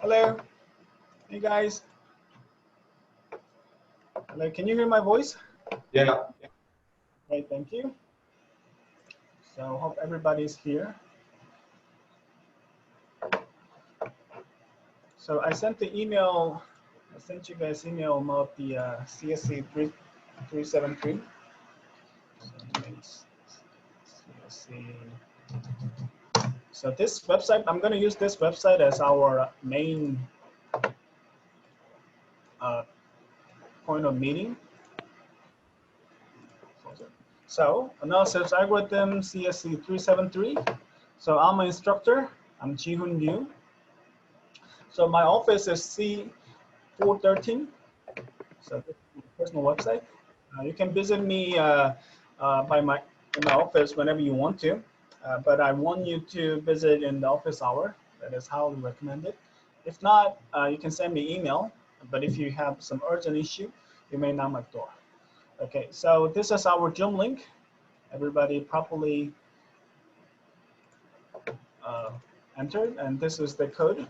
Hello, hey guys. Hello, can you hear my voice? Yeah. Great, thank you. So hope everybody's here. So I sent the email. I sent you guys email about the CSE373. So this website, I'm going to use this website as our main point of meeting. So analysis algorithm CSE373. So I'm an instructor. I'm Ji-Hoon Liu. So my office is C413. So this is my personal website. You can visit me in my office whenever you want to, but I want you to visit in the office hour. That is highly recommended. If not, you can send me email. But if you have some urgent issue, you may knock my door. Okay, so this is our Zoom link. Everybody properly entered, and this is the code.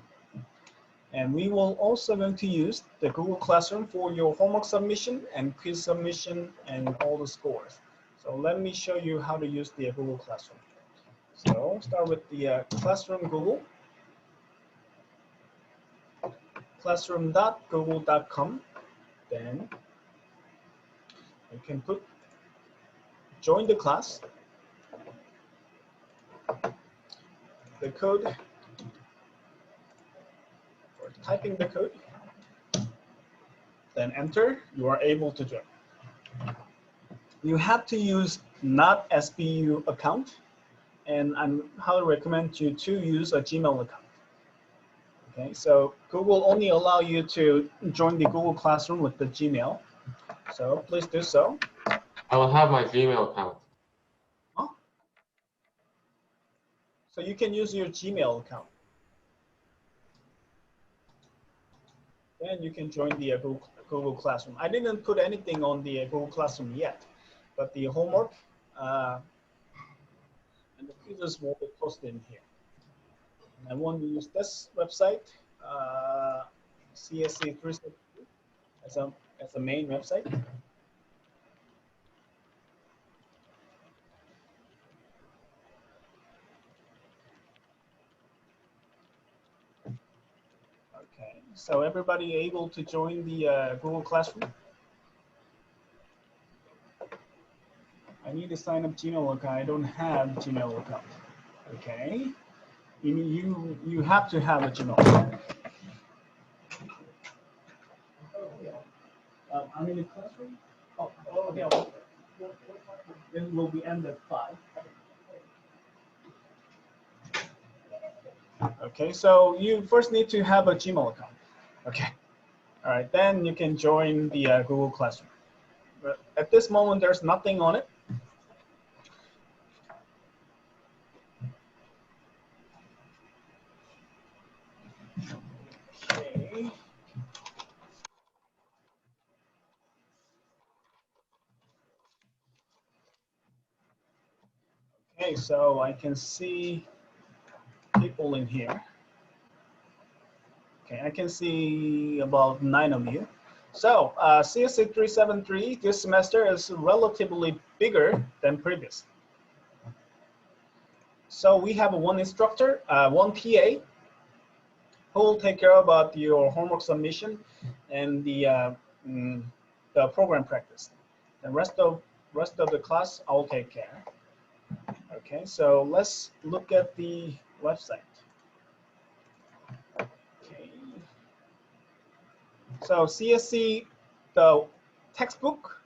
And we will also going to use the Google Classroom for your homework submission and quiz submission and all the scores. So let me show you how to use the Google Classroom. So start with the Classroom Google. Classroom.google.com. Then you can put join the class. The code, or typing the code, then enter, you are able to join. You have to use not SBU account, and I highly recommend you to use a Gmail account. Okay, so Google only allow you to join the Google Classroom with the Gmail. So please do so. I will have my Gmail account. Huh? So you can use your Gmail account. Then you can join the Google Classroom. I didn't put anything on the Google Classroom yet, but the homework and the quizzes will be posted in here. And I want to use this website, CSE373, as a main website. Okay, so everybody able to join the Google Classroom? I need to sign up Gmail account. I don't have Gmail account. Okay, you have to have a Gmail account. I'm in the classroom. Oh, okay. It will be end at 5. Okay, so you first need to have a Gmail account. Okay, all right, then you can join the Google Classroom. But at this moment, there's nothing on it. Okay. Okay, so I can see people in here. Okay, I can see about 9 of you. So CSE373 this semester is relatively bigger than previous. So we have one instructor, one PA, who will take care about your homework submission and the program practice. The rest of the class, I'll take care. Okay, so let's look at the website. Okay. So CSE, the textbook,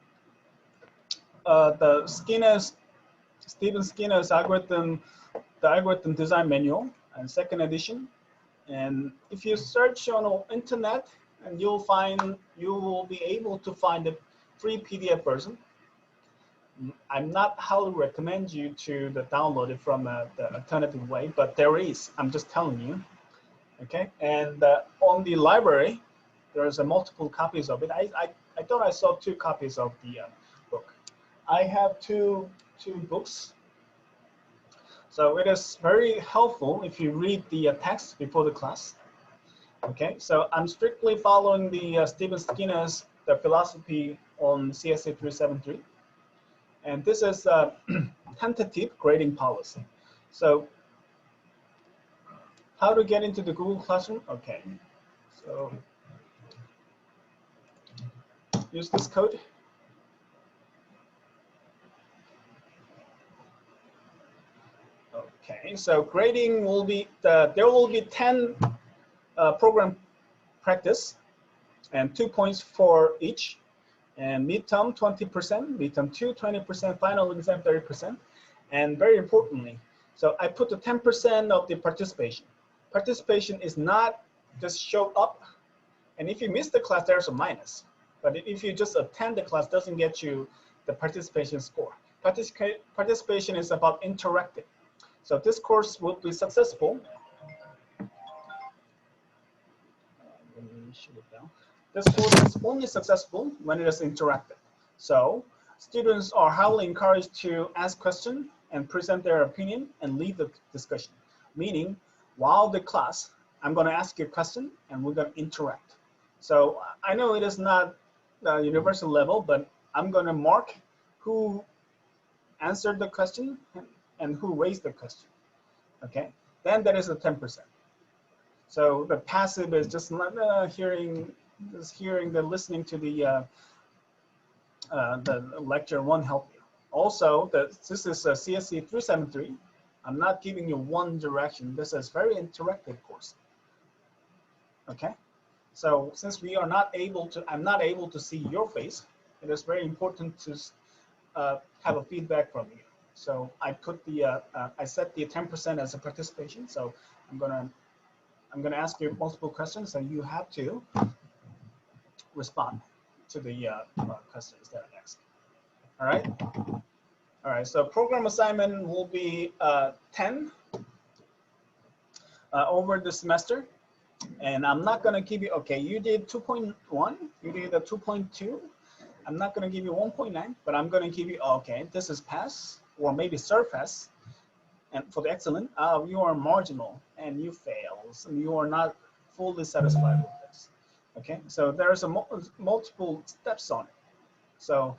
the Stephen Skinner's algorithm, the algorithm design manual, and second edition. And if you search on the internet, and you will be able to find a free PDF version. I'm not highly recommend you to download it from the alternative way, but there is. I'm just telling you. Okay, and on the library, there's multiple copies of it. I thought I saw 2 copies of the book. I have two books. So it is very helpful if you read the text before the class. Okay, so I'm strictly following the Stephen Skinner's the philosophy on CSE373, and this is a tentative grading policy. So how to get into the Google Classroom? Okay, so use this code. Okay, so grading will be there will be 10 program practice and 2 points for each, and midterm 20%, midterm 2 20%, final exam 30%, and very importantly, so I put the 10% of the participation. Participation is not just show up, and if you miss the class, there's a minus. But if you just attend the class, doesn't get you the participation score. Participation is about interactive. So this course will be successful. This course is only successful when it is interactive. So students are highly encouraged to ask questions and present their opinion and lead the discussion. Meaning, while the class, I'm going to ask you a question and we're going to interact. So I know it is not the universal level, but I'm going to mark who answered the question and who raised the question. Okay, then that is a 10%. So the passive is just hearing the listening to the lecture won't help you. Also, this is a CSE373. I'm not giving you one direction. This is very interactive course. Okay, so since we are not able to, I'm not able to see your face, it is very important to have a feedback from you. So I put the I set the 10% as a participation. So I'm gonna ask you multiple questions, and you have to respond to the questions that I ask. All right. All right. So program assignment will be 10 over the semester, and I'm not gonna give you. Okay, you did 2.1. You did a 2.2. I'm not gonna give you 1.9, but I'm gonna give you. Okay, this is pass or maybe surpass. And for the excellent, you are marginal and you fail. So you are not fully satisfied with this. Okay, so there's a multiple steps on it. So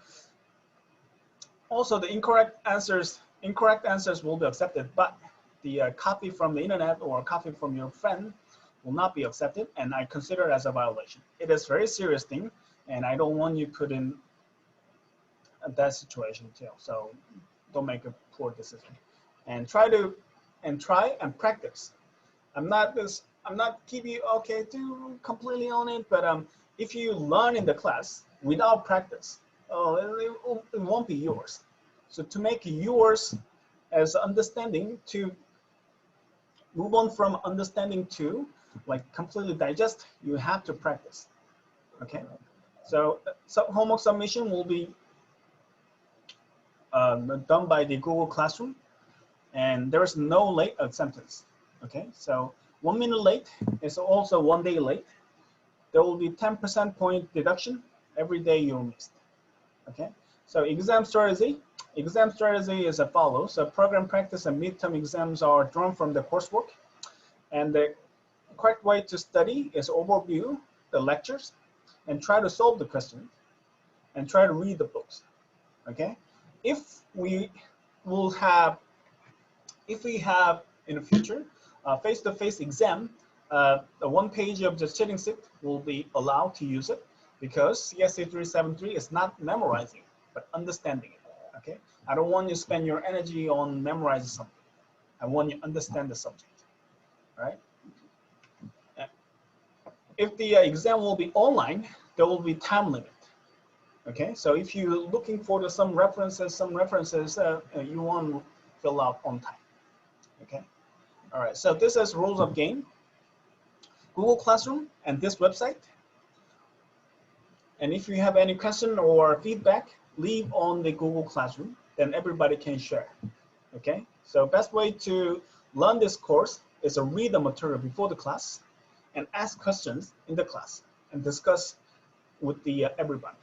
also the incorrect answers will be accepted, but the copy from the internet or copy from your friend will not be accepted, and I consider it as a violation. It is a very serious thing, and I don't want you put in that situation too. So don't make a poor decision. And try and practice. I'm not keeping you okay to completely on it, but if you learn in the class without practice, it won't be yours. So to make yours as understanding, to move on from understanding to like completely digest, you have to practice. Okay, so homework submission will be done by the Google Classroom. And there is no late acceptance. Okay, so 1 minute late is also 1 day late. There will be 10% point deduction every day you missed. Okay, so exam strategy is as follows. So program practice and midterm exams are drawn from the coursework, and the correct way to study is overview the lectures and try to solve the question and try to read the books. Okay, if we have in the future face-to-face exam, the 1 page of the cheating sheet will be allowed to use it, because CSE373 is not memorizing, but understanding it. Okay, I don't want you to spend your energy on memorizing something. I want you to understand the subject. Right? If the exam will be online, there will be time limit. Okay, so if you're looking for some references, you want to fill out on time. Okay, all right, so this is rules of game, Google Classroom and this website. And if you have any question or feedback, leave on the Google Classroom, then everybody can share. Okay, so best way to learn this course is to read the material before the class and ask questions in the class and discuss with the everybody.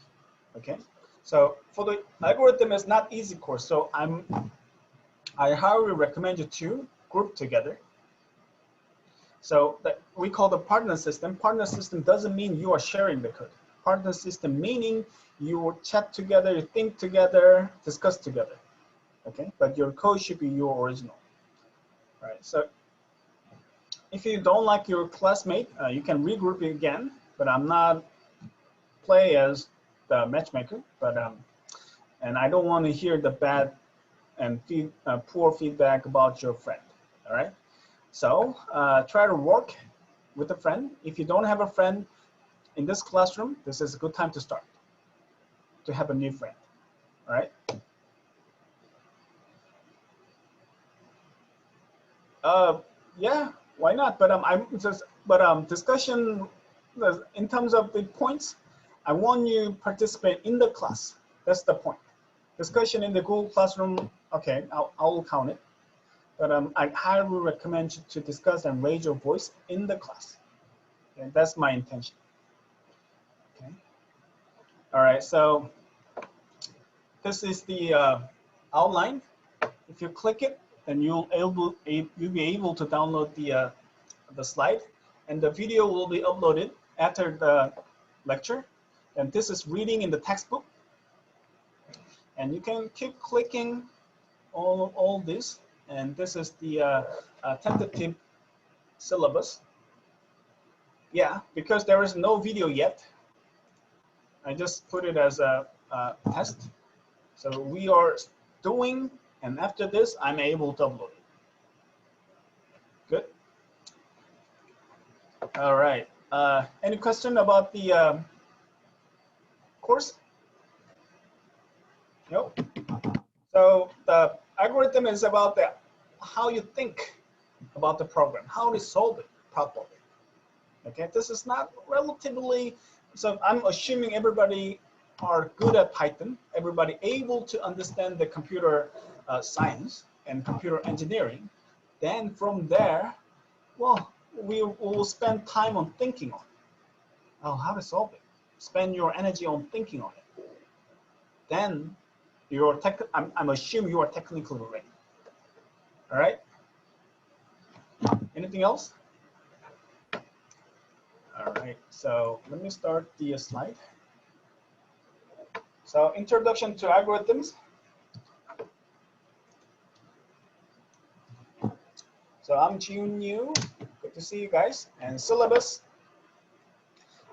Okay, so for the algorithm, is not easy course, so I highly recommend you to group together. So we call the partner system. Partner system doesn't mean you are sharing the code. Partner system meaning you chat together, you think together, discuss together. Okay, but your code should be your original. All right, so if you don't like your classmate, you can regroup it again, but I'm not play as the matchmaker, but and I don't want to hear the bad and poor feedback about your friend. All right, so try to work with a friend. If you don't have a friend in this classroom, this is a good time to start to have a new friend. All right. Yeah, why not? But discussion in terms of the points, I want you to participate in the class. That's the point. Discussion in the Google Classroom, okay, I'll count it. But I highly recommend you to discuss and raise your voice in the class. Okay, that's my intention. Okay. All right, so this is the outline. If you click it, then you'll be able to download the slide, and the video will be uploaded after the lecture. And this is reading in the textbook, and you can keep clicking all this. And this is the tentative syllabus. Yeah, because there is no video yet, I just put it as a test. So we are doing, and after this, I'm able to upload it. Good. All right. Any question about the course? No. So the algorithm is about how you think about the program, how to solve it properly. Okay, this is not relatively, so I'm assuming everybody are good at Python, everybody able to understand the computer science and computer engineering. Then from there, well, we will spend time on thinking on it. Oh, how to solve it. Spend your energy on thinking on it. Then you're I'm assuming you are technically ready. All right. Anything else? All right. So let me start the slide. So introduction to algorithms. So I'm Jiun Yu. Good to see you guys. And syllabus.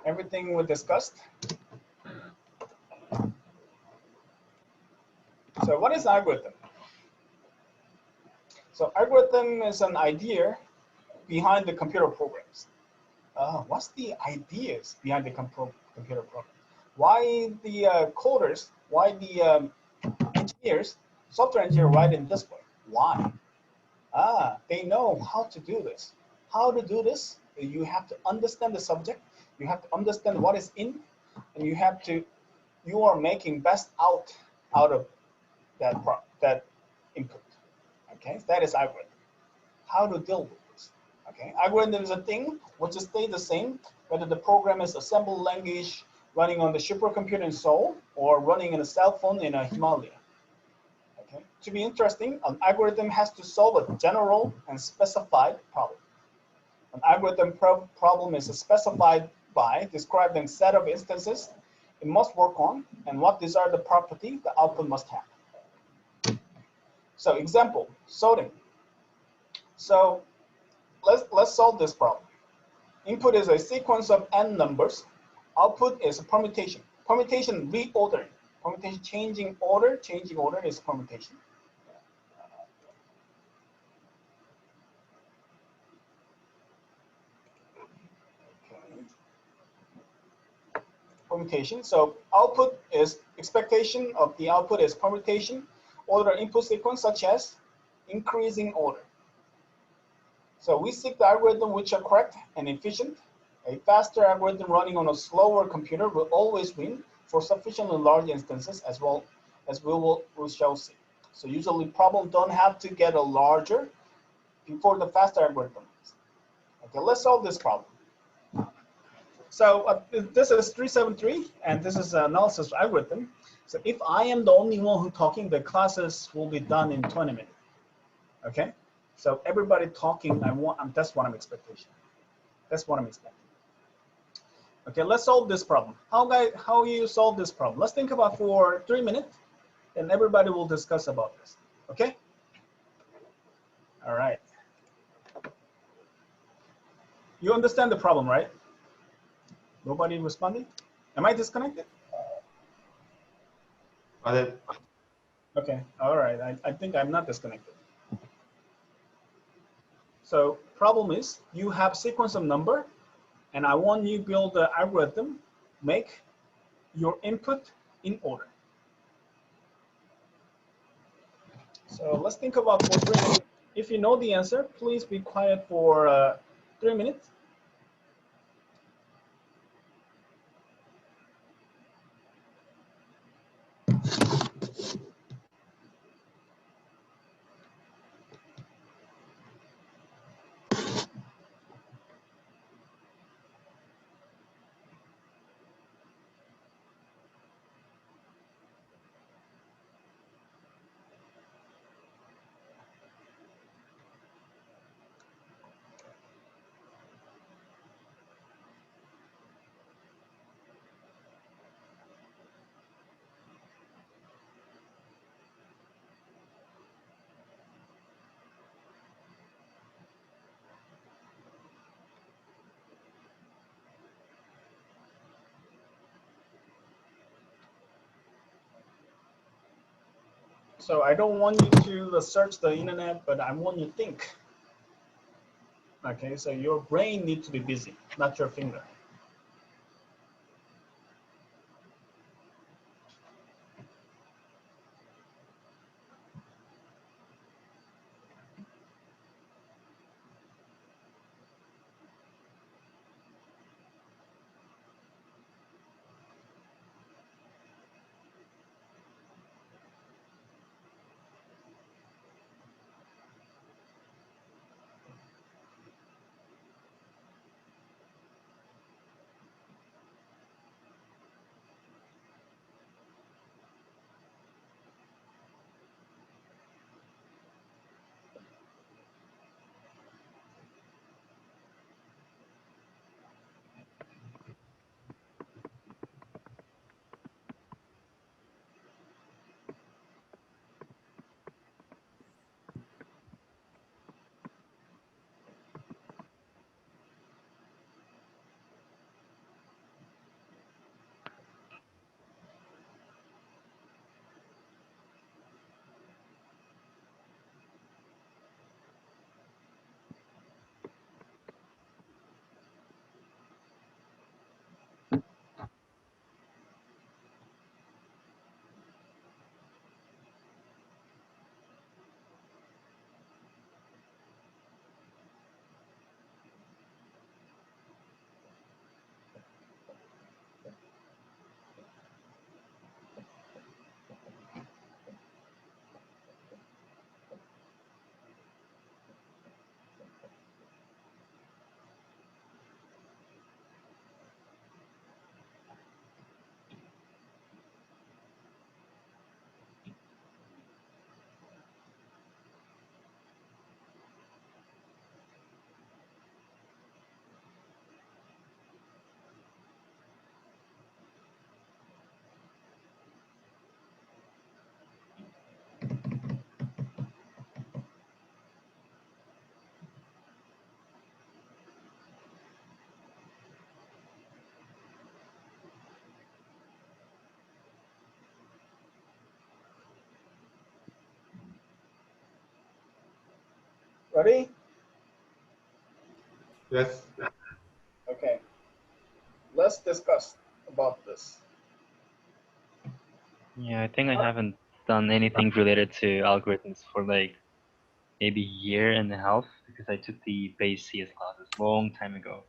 Everything we discussed. So what is algorithm? So algorithm is an idea behind the computer programs. What's the ideas behind the computer program? Why the coders, why the engineers, software engineers write in this way? Why? They know how to do this. How to do this? You have to understand the subject. You have to understand what is in, and you are making best out of that input. Okay, that is algorithm. How to deal with this? Okay, algorithm is a thing which will stay the same whether the program is assembly language running on the supercomputer in Seoul or running in a cell phone in a Himalaya. Okay, to be interesting, an algorithm has to solve a general and specified problem. An algorithm problem is specified by describing set of instances it must work on and what desired property the output must have. So example, sorting. So let's solve this problem. Input is a sequence of n numbers. Output is a permutation. Permutation reordering. Permutation changing order is permutation. Okay. Permutation. So output is expectation of the output is permutation. Order input sequence such as increasing order. So we seek the algorithm which are correct and efficient. A faster algorithm running on a slower computer will always win for sufficiently large instances as well as we shall see. So usually problems don't have to get a larger before the faster algorithm. Okay, let's solve this problem. So this is 373 and this is an analysis algorithm. So if I am the only one who's talking, the classes will be done in 20 minutes. Okay, so everybody talking, that's what I'm expectation. That's what I'm expecting. Okay, let's solve this problem. How you solve this problem? Let's think about for 3 minutes, and everybody will discuss about this. Okay? All right. You understand the problem, right? Nobody responding? Am I disconnected? Okay, all right. I think I'm not disconnected. So problem is you have sequence of number, and I want you build the algorithm, make your input in order. So let's think about for 3 minutes. If you know the answer, please be quiet for 3 minutes. So I don't want you to search the internet, but I want you to think. Okay, so your brain needs to be busy, not your finger. Ready? Yes. Okay. Let's discuss about this. Yeah, I think I haven't done anything related to algorithms for like maybe a year and a half because I took the base CS classes long time ago.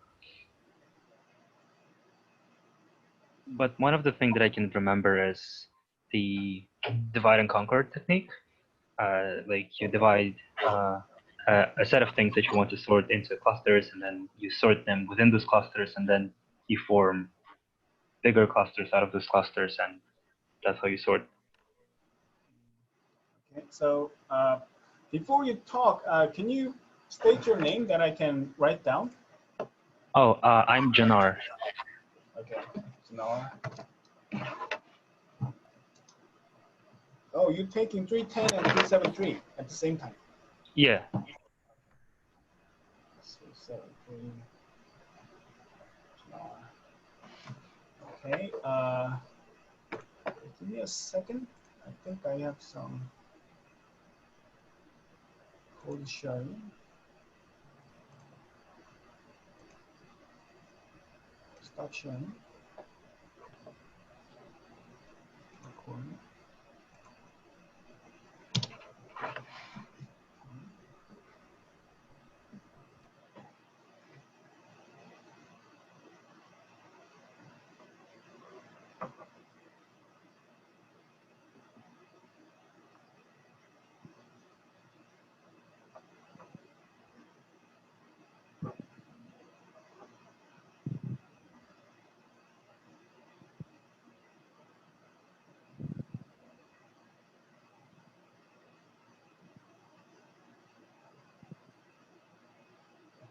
But one of the things that I can remember is the divide and conquer technique. Like you divide a set of things that you want to sort into clusters, and then you sort them within those clusters, and then you form bigger clusters out of those clusters, and that's how you sort. Okay, so before you talk, can you state your name that I can write down? Oh, I'm Janar. Okay, Janar. Oh, you're taking 310 and 373 at the same time. Yeah. 373. Okay. Give me a second. I think I have some code sharing. Stop sharing. Recording.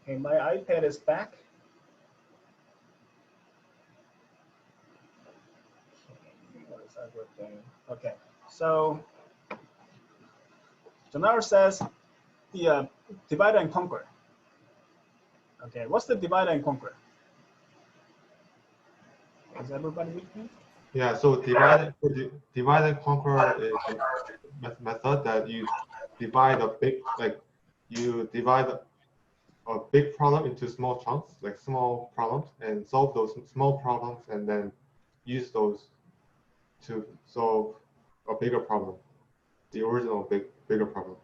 Okay, my iPad is back. What is that thing? Okay, so Janar says the divide and conquer. Okay, what's the divide and conquer? Is everybody with me? Yeah, so divide and conquer is a method that you divide a big problem into small chunks, like small problems, and solve those small problems, and then use those to solve a bigger problem, the original bigger problem.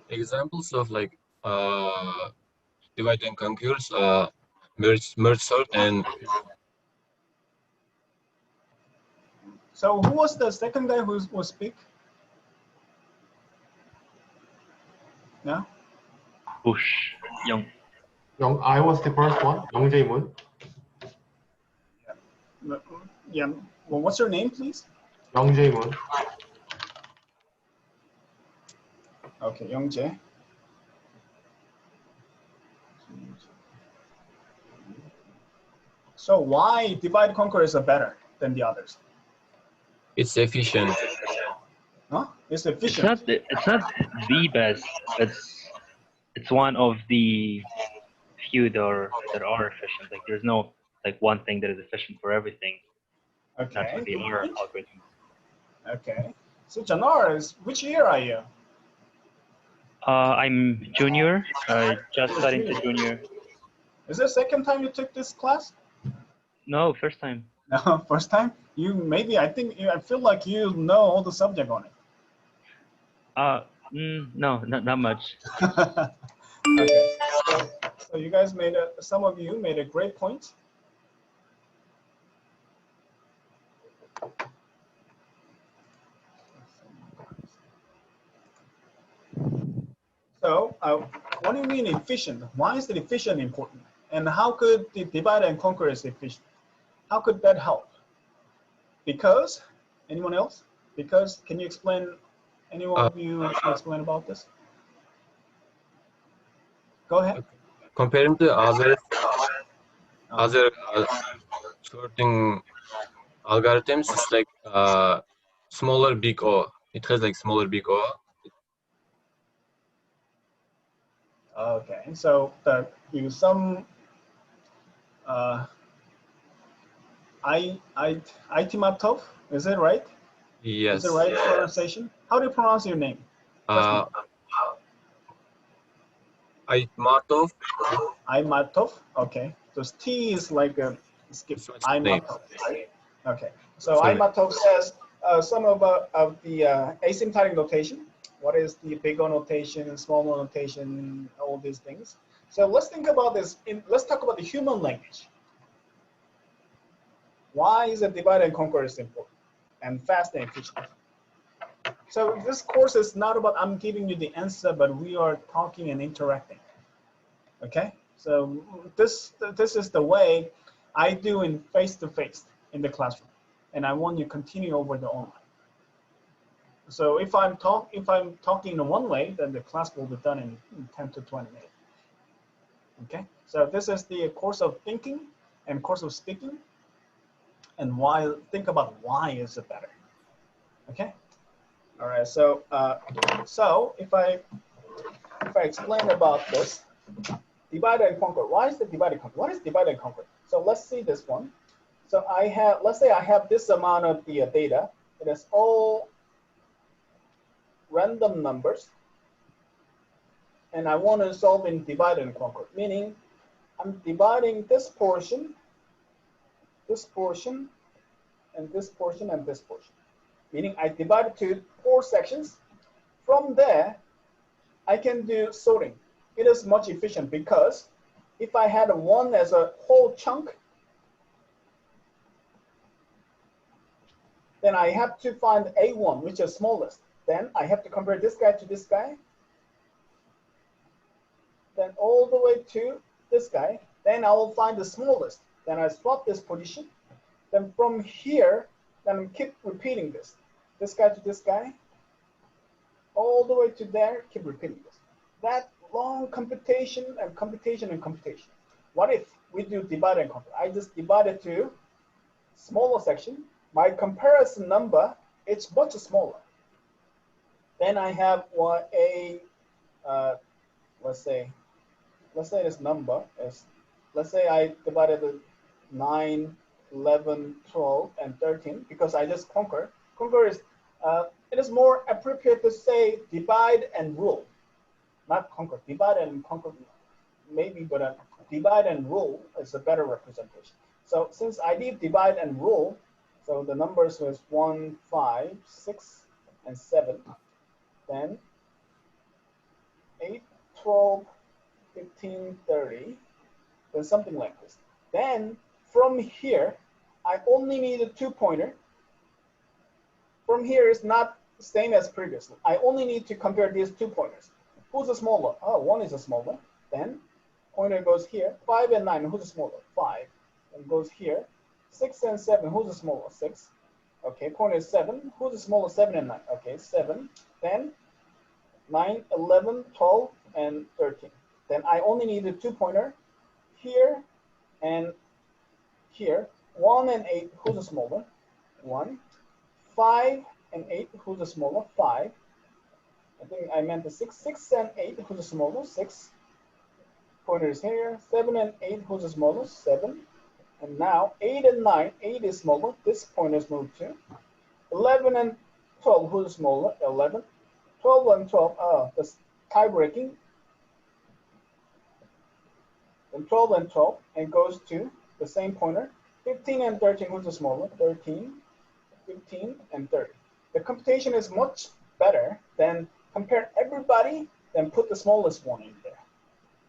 Examples of like divide and conquers, merge sort, and So who was the second guy who was speak? Yeah. Bush. Young. I was the first one, Young Jae-moon. Yeah. Well, what's your name, please? Young Jae-moon. Okay, Youngjae. So why divide conquer is better than the others? it's efficient. Huh? It's efficient. It's not the best. It's one of the few that are efficient. Like there's no like one thing that is efficient for everything. That's Okay. what they are algorithms. Okay. So Janar, which year are you? I'm junior. Just got into junior. Is this the second time you took this class? No, first time. No, first time. I feel like you know all the subject on it. No, not much. Okay. So you guys some of you made a great point. So what do you mean efficient? Why is the efficient important? And how could the divide and conquer is efficient? How could that help? Because, anyone else? Because, can you explain, any one of you can explain about this? Go ahead. Comparing to other sorting algorithms, it's like smaller big O. It has like smaller big O. Okay, so use some Aitimatov, is it right? Yes. Is it right pronunciation? How do you pronounce your name? Aitmatov. Aimatov. Okay, so T is like a skip. Aimatov. Okay, so Aimatov says some of the asymptotic notation. What is the big O notation, small O notation, all these things. So let's think about this. Let's talk about the human language. Why is a divide and conquer is important and fast and efficient? So this course is not about I'm giving you the answer, but we are talking and interacting. Okay, so this is the way I do in face-to-face in the classroom, and I want you to continue over the online. So if I'm talking in one way, then the class will be done in 10 to 20 minutes. Okay, so this is the course of thinking and course of speaking, and why. Think about why is it better. Okay, all right. So so if I explain about this, divide and conquer. Why is the divide and conquer? What is divide and conquer? So let's see this one. So let's say I have this amount of the data. It is all random numbers, and I want to solve in divide and conquer, meaning I'm dividing this portion, and this portion, and this portion, meaning I divide it to 4 sections. From there, I can do sorting. It is much efficient because if I had one as a whole chunk, then I have to find A1, which is smallest. Then I have to compare this guy to this guy, then all the way to this guy. Then I will find the smallest. Then I swap this position. Then from here, then I keep repeating this. This guy to this guy, all the way to there, keep repeating this. That long computation and computation and computation. What if we do divide and conquer? I just divide it to smaller section. My comparison number, it's much smaller. Then I have let's say this number is, let's say I divided it 9, 11, 12, and 13 because I just conquer. Conquer is, it is more appropriate to say divide and rule, not conquer. Divide and conquer maybe, but divide and rule is a better representation. So since I did divide and rule, so the numbers was 1, 5, 6, and 7, then 8, 12, 15, 30, then something like this. Then from here, I only need a 2-pointer. From here is not the same as previously. I only need to compare these 2 pointers. Who's the smaller? Oh, 1 is a smaller. Then pointer goes here. 5 and 9, who's the smaller? 5. And goes here. 6 and 7, who's the smaller? 6. Okay, pointer is 7. Who's the smaller? 7 and 9. Okay, 7. Then 9, 11, 12, and 13. Then I only need a 2-pointer here and here. 1 and 8, who's the smaller? 1. 5 and 8, who's the smaller? 5. I think I meant the 6. 6 and 8, who's the smaller? 6. Pointer is here. 7 and 8, who's the smaller? 7. And now 8 and 9, 8 is smaller. This pointer is moved to. 11 and 12, who's the smaller? 11. 12 and 12, that's tie breaking. Then 12 and 12, and goes to the same pointer. 15 and 13, who's the smaller? 13, 15, and 30. The computation is much better than compare everybody, then put the smallest one in there.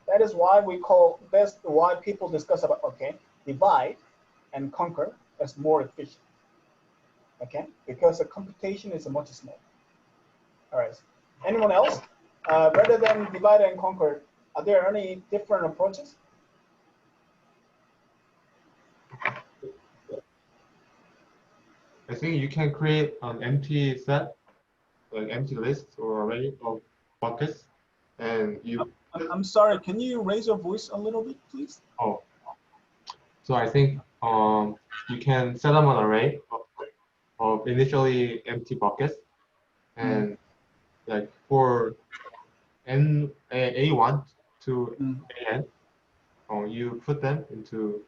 That is why that's why people discuss about, okay, divide and conquer is more efficient. Okay, because the computation is much smaller. All right. Anyone else? Rather than divide and conquer, are there any different approaches? I think you can create an empty set, like empty list or array of buckets, and you. I'm sorry. Can you raise your voice a little bit, please? Oh. So I think you can set up an array of initially empty buckets, and like for A1 to AN, you put them into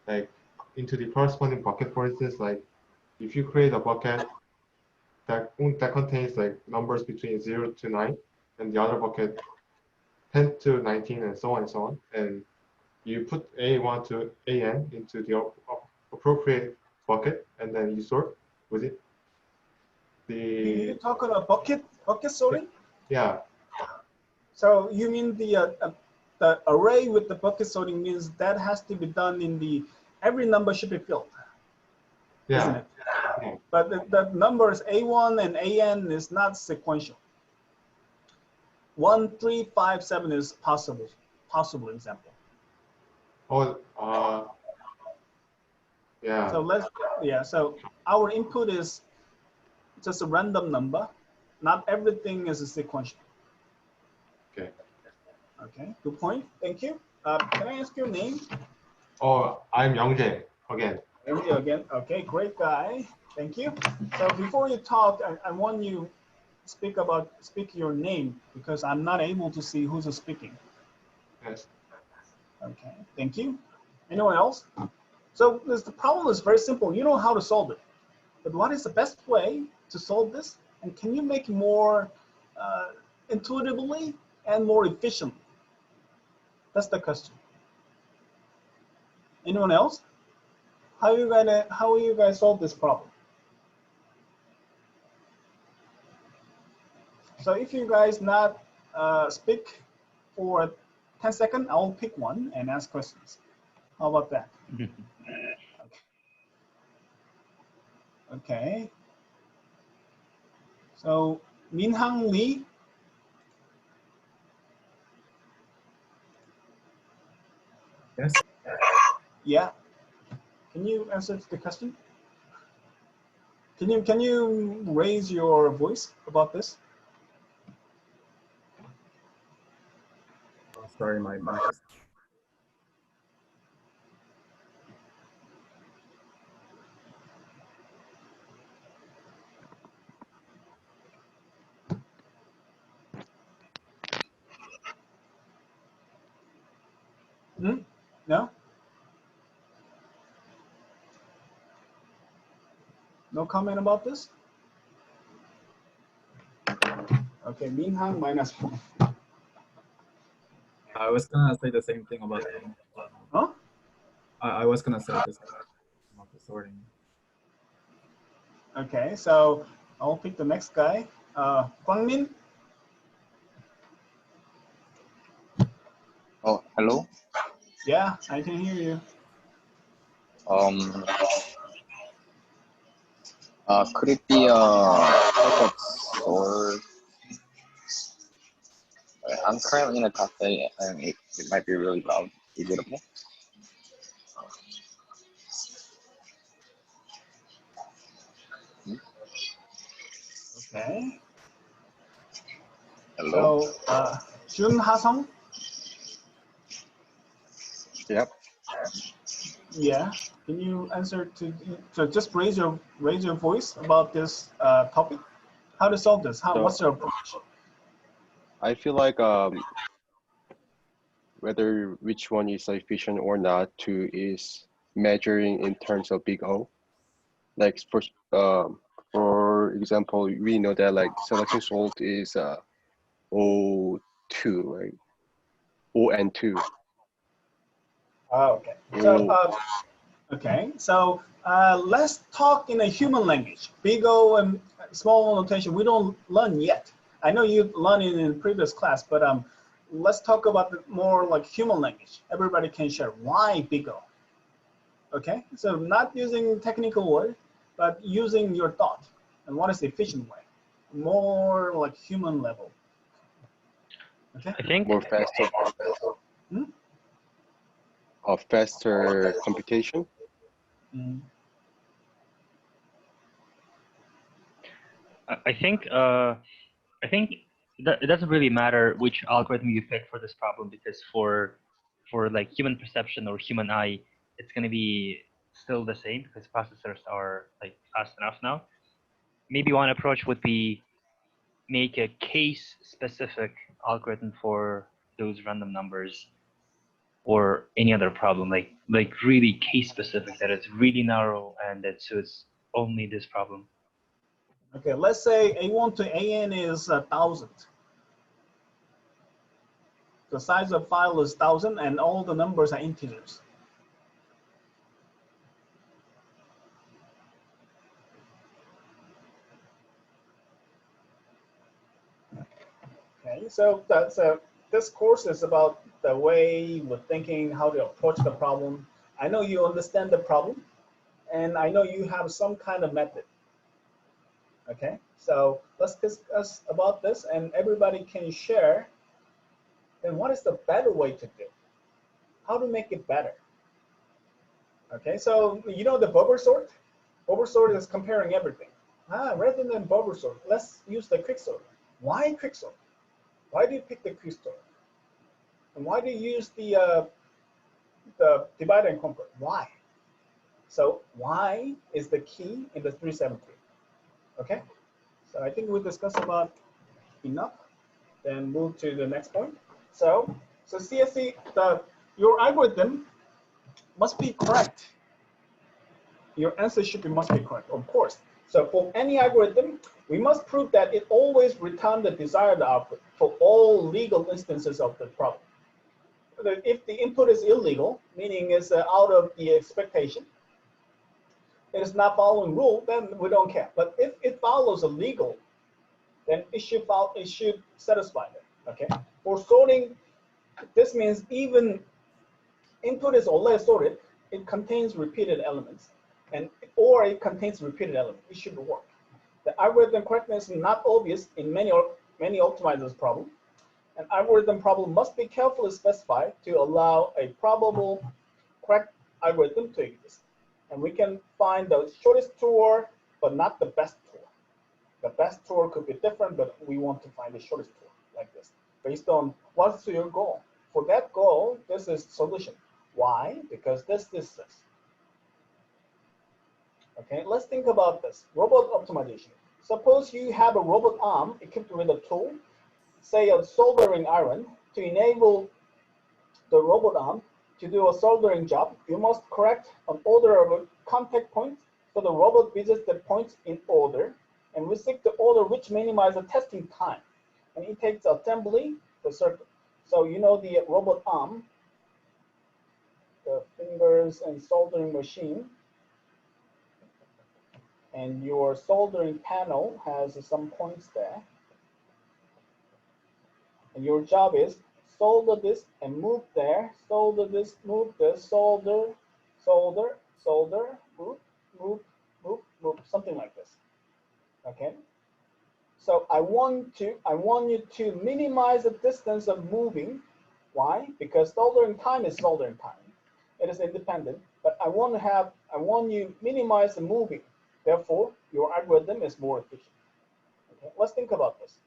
the corresponding bucket. For instance, like if you create a bucket that contains like numbers between 0 to 9, and the other bucket 10 to 19, and so on, and you put A1 to AN into the appropriate bucket, and then you sort with it. You talk about bucket sorting? Yeah. So you mean the array with the bucket sorting means that has to be done in every number should be filled. Yeah. Isn't it? Yeah. But the numbers A1 and AN is not sequential. 1, 3, 5, 7 is possible example. Oh, yeah. So so our input is just a random number, not everything is a sequential. Okay. Okay, good point. Thank you. Can I ask your name? Oh, I'm Youngjae again. Thank you again. Okay, great guy. Thank you. So before you talk, I want you speak your name because I'm not able to see who's speaking. Yes. Okay, thank you. Anyone else? So the problem is very simple. You know how to solve it, but what is the best way to solve this? And can you make it more intuitively and more efficiently? That's the question. Anyone else? How will you guys solve this problem? So if you guys not speak for 10 seconds, I'll pick one and ask questions. How about that? Okay. So Minhang Lee. Yes. Yeah. Can you answer the question? Can you raise your voice about this? Oh, sorry, my mic is. No? No comment about this? Okay, Minhang -1. I was gonna say the same thing about the, Huh? I was gonna say this about the sorting. Okay, so I'll pick the next guy. Kwangmin? Oh, hello. Yeah, I can hear you. Could it be type of sort? I'm currently in a cafe and it might be really loud. Is it okay? Okay. Hello. So Jun Ha-sung? Yep. Yeah. Can you answer to? So just raise your voice about this topic. How to solve this? What's your approach? I feel like whether which one is efficient or not is measuring in terms of big O. Like for example, we know that like selection salt is O2, right? ON2. Okay. So okay. So let's talk in a human language. Big O and small O notation. We don't learn yet. I know you learned it in previous class, but let's talk about the more like human language. Everybody can share. Why big O? Okay. So not using technical word, but using your thought. And what is the efficient way? More like human level. Okay. I think More faster. Faster computation. I think that it doesn't really matter which algorithm you pick for this problem, because for like human perception or human eye, it's going to be still the same because processors are like fast enough now. Maybe one approach would be make a case specific algorithm for those random numbers or any other problem, like really case specific, that is really narrow and that suits only this problem. Okay, let's say A1 to AN is 1,000. The size of file is 1,000 and all the numbers are integers. Okay, so that's this course is about the way we're thinking, how to approach the problem. I know you understand the problem, and I know you have some kind of method. Okay, so let's discuss about this, and everybody can share. Then what is the better way to do? How to make it better? Okay, so you know the bubble sort? Bubble sort is comparing everything. Rather than bubble sort, let's use the quick sort. Why quick sort? Why do you pick the quick sort? And why do you use the divide and conquer? Why? So why is the key in the 373? Okay. So I think we discussed about enough. Then move to the next point. So CSE, your algorithm must be correct. Your answer must be correct, of course. So for any algorithm, we must prove that it always returns the desired output for all legal instances of the problem. If the input is illegal, meaning it's out of the expectation, it is not following rule, then we don't care. But if it follows a legal, then it should satisfy it. Okay. For sorting, this means even input is already sorted, it contains repeated elements, or it contains repeated elements. It should work. The algorithm correctness is not obvious in many optimizers problem. An algorithm problem must be carefully specified to allow a probable correct algorithm to exist. And we can find the shortest tour, but not the best tour. The best tour could be different, but we want to find the shortest tour like this, based on what's your goal. For that goal, this is solution. Why? Because this. Okay, let's think about this. Robot optimization. Suppose you have a robot arm equipped with a tool, say a soldering iron. To enable the robot arm to do a soldering job, you must correct an order of contact points so the robot visits the points in order, and we seek the order which minimizes the testing time. And it takes assembly the circuit. So you know the robot arm, the fingers and soldering machine, and your soldering panel has some points there. And your job is solder this and move there, solder this, move this, solder, move, something like this. Okay. So I want you to minimize the distance of moving. Why? Because soldering time is soldering time. It is independent, but I want you minimize the moving. Therefore, your algorithm is more efficient. Okay. Let's think about this.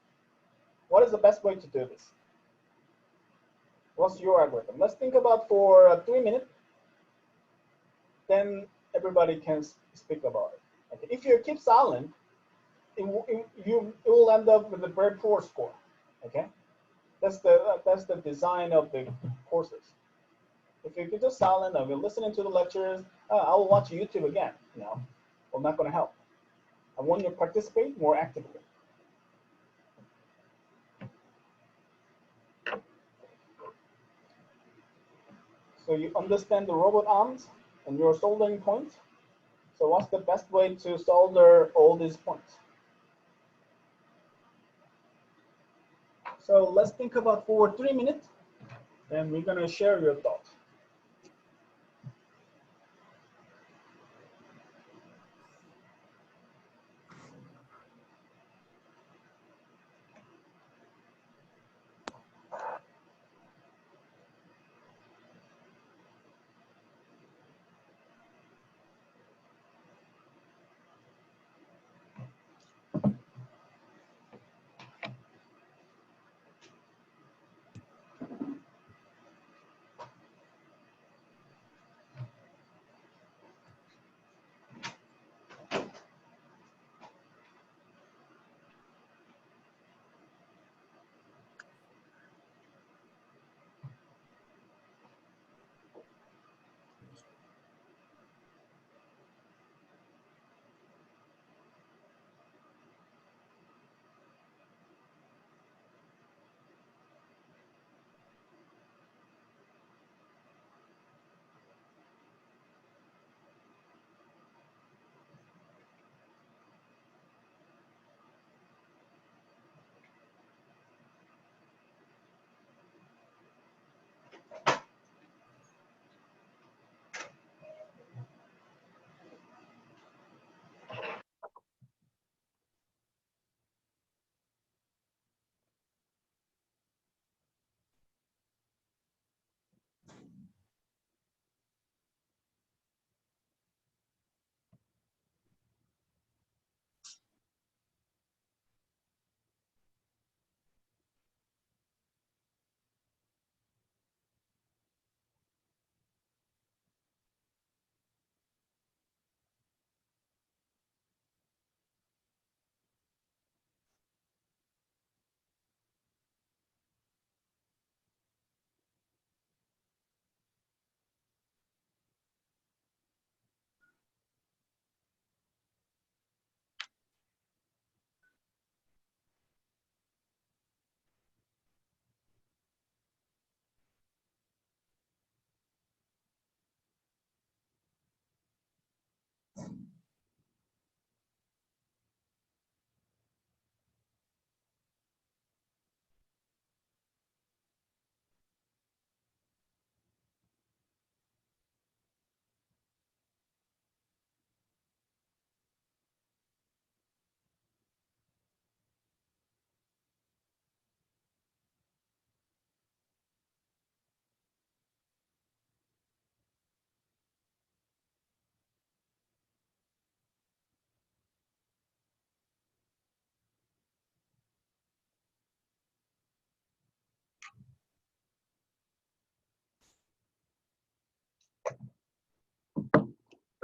What is the best way to do this? What's your algorithm? Let's think about for 3 minutes. Then everybody can speak about it. Okay. If you keep silent, it will end up with a very poor score. Okay, that's the design of the courses. If you're just silent and you're listening to the lectures, I will watch YouTube again. I'm not going to help. I want you to participate more actively. So you understand the robot arms and your soldering points. So what's the best way to solder all these points? So let's think about for 3 minutes, and we're going to share your thoughts.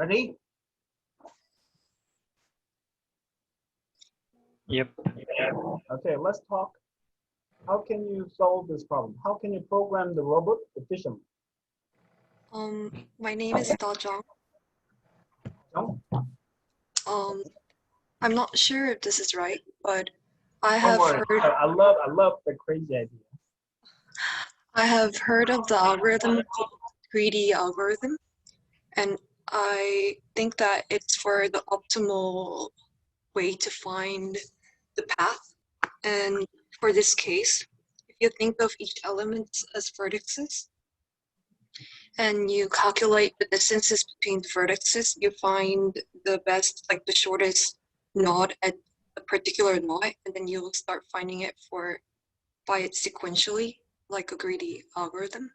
Ready? Yep. Okay, let's talk. How can you solve this problem? How can you program the robot efficiently? My name is Da Zhang. No? I'm not sure if this is right, but I Don't have worry. heard I love the crazy idea. of the algorithm called greedy algorithm, and I think that it's for the optimal way to find the path. And for this case, if you think of each element as vertices, and you calculate the distances between the vertices, you find the best, like the shortest node at a particular node, and then you'll start finding it by it sequentially, like a greedy algorithm.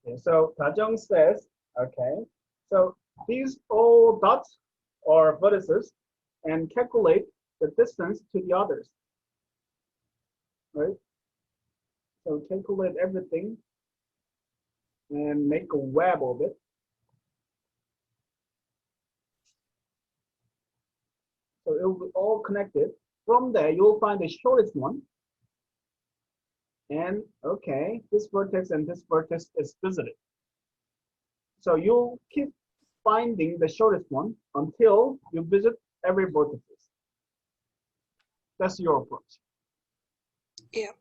Okay, so Tajong says, okay, so these all dots or vertices and calculate the distance to the others, right? So calculate everything and make a web of it. So it will be all connected. From there, you'll find the shortest one. And okay, this vertex and this vertex is visited. So you'll keep finding the shortest one until you visit every vertex. That's your approach. Yeah.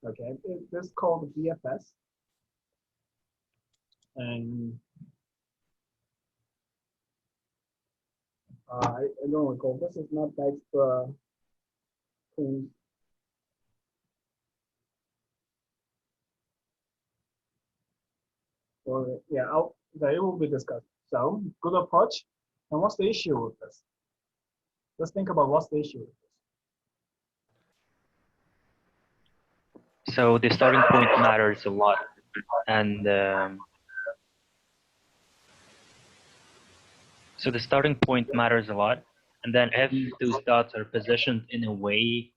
Okay, this is called BFS. And I don't recall, this is not the extra thing. Or yeah, they will be discussed. So good approach. And what's the issue with this? Let's think about what's the issue with this. So the starting point matters a lot, and so the starting point matters a lot. And then if those dots are positioned in a way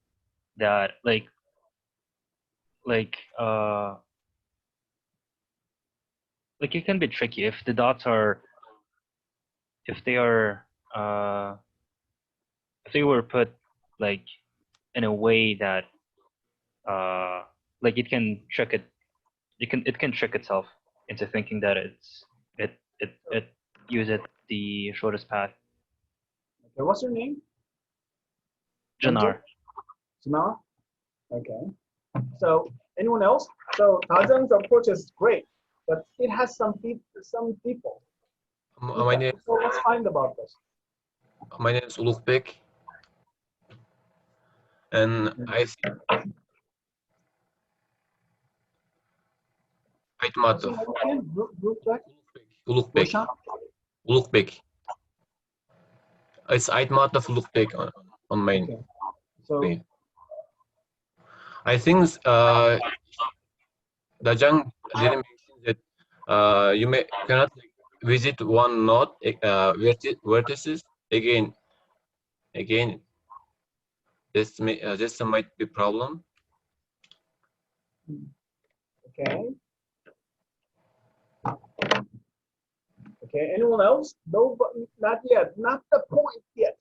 that like it can be tricky if the dots are if they were put like in a way that like it can trick itself into thinking that it uses the shortest path. Okay, what's your name? Janar. Janar? Okay. So anyone else? So Tajang's approach is great, but it has some people. My name, So let's find about this. my name is Ulukbek, and I think What's Aytmatov. your name again? Ulukbek. Roshan? Ulukbek. It's Aytmatov Ulukbek on my Okay. So screen. I think Dajang didn't mention that you cannot visit one node vertices again. This might be problem. okay. Okay, anyone else? No, but not yet. Not the point yet.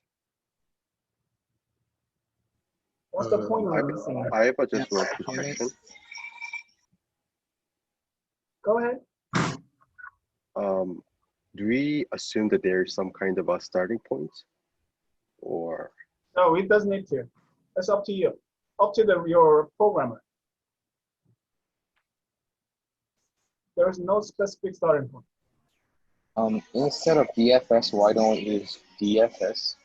What's the point we're missing? I have just one question. Go ahead. Do we assume that there's some kind of a starting point, or? No, it doesn't need to. It's up to you. Up to your programmer. There is no specific starting point. Instead of BFS, why don't we use DFS?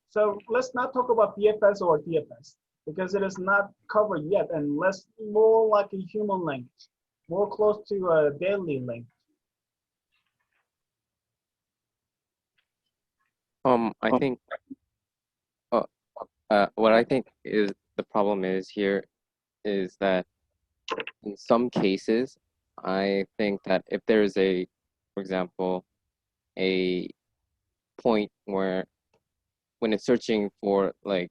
So let's not talk about BFS or DFS because it is not covered yet, and more like a human language, more close to a daily language. I think what I think is the problem is here is that in some cases, I think that if there is for example, a point where when it's searching for like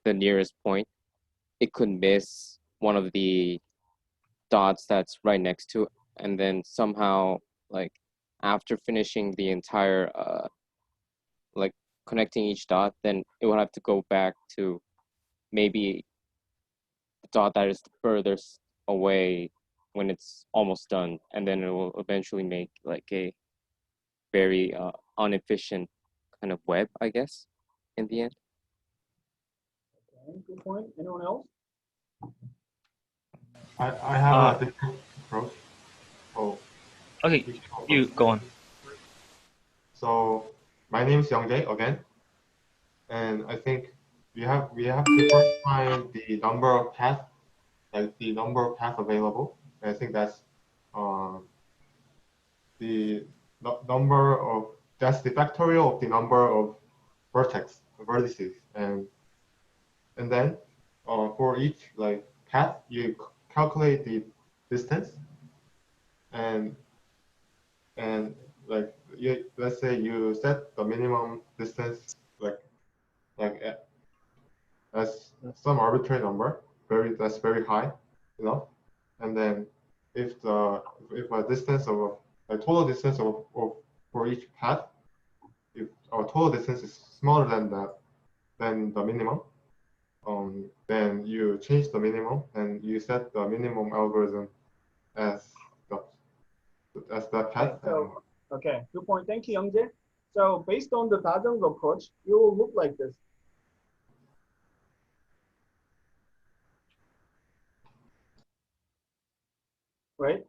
the nearest point, it could miss one of the dots that's right next to it, and then somehow, like, after finishing the entire like connecting each dot, then it will have to go back to maybe the dot that is the furthest away when it's almost done, and then it will eventually make like a very inefficient kind of web, I guess, in the end. Okay, good point. Anyone else? I have a different approach. Oh, Okay, you go on. So my name is Youngjae again, and I think we have to first find the number of paths, like the number of paths available. And I think that's the number of the factorial of the number of vertices, and then for each like path you calculate the distance, and like let's say you set the minimum distance like as some arbitrary number, that's very high enough, and then if a distance of a total distance of for each path, if our total distance is smaller than the minimum, then you change the minimum and you set the minimum algorithm as that path. Okay, good point. Thank you, Youngjae. So based on the Dajong's approach, it will look like this. Right? It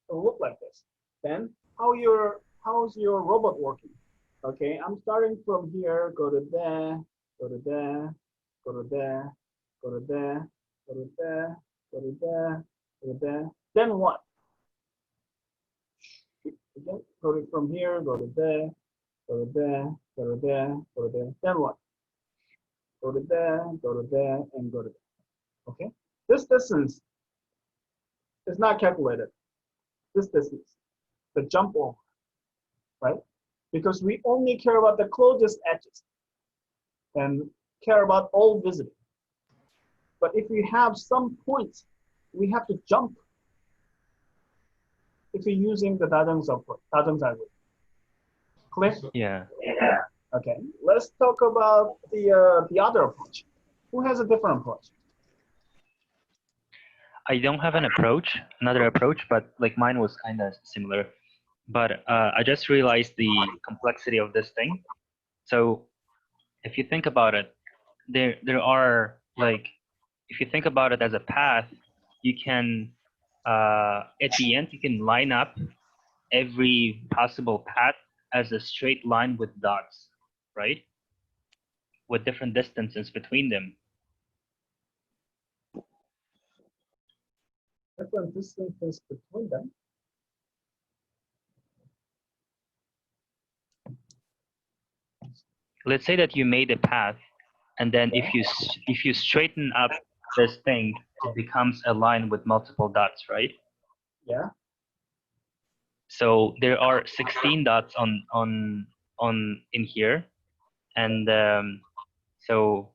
will look like this. Then how's your robot working? Okay, I'm starting from here, go to there, go to there, go to there, go to there, go to there, go to there, go to there. Then what? Again, go to from here, go to there, go to there, go to there, go to there. Then what? Go to there, go to there, and go to there. Okay? This distance is not calculated. This distance, the jump over, right? Because we only care about the closest edges and care about all visiting. But if we have some points, we have to jump if you're using the Dajong's algorithm. Clear? Yeah. Okay, let's talk about the other approach. Who has a different approach? I don't have another approach, but like mine was kind of similar. But I just realized the complexity of this thing. So if you think about it, there are like, if you think about it as a path, you can at the end you can line up every possible path as a straight line with dots, right? With different distances between them. Different distances between them. Let's say that you made a path, and then if you straighten up this thing, it becomes a line with multiple dots, right? Yeah. So there are 16 dots on in here, and so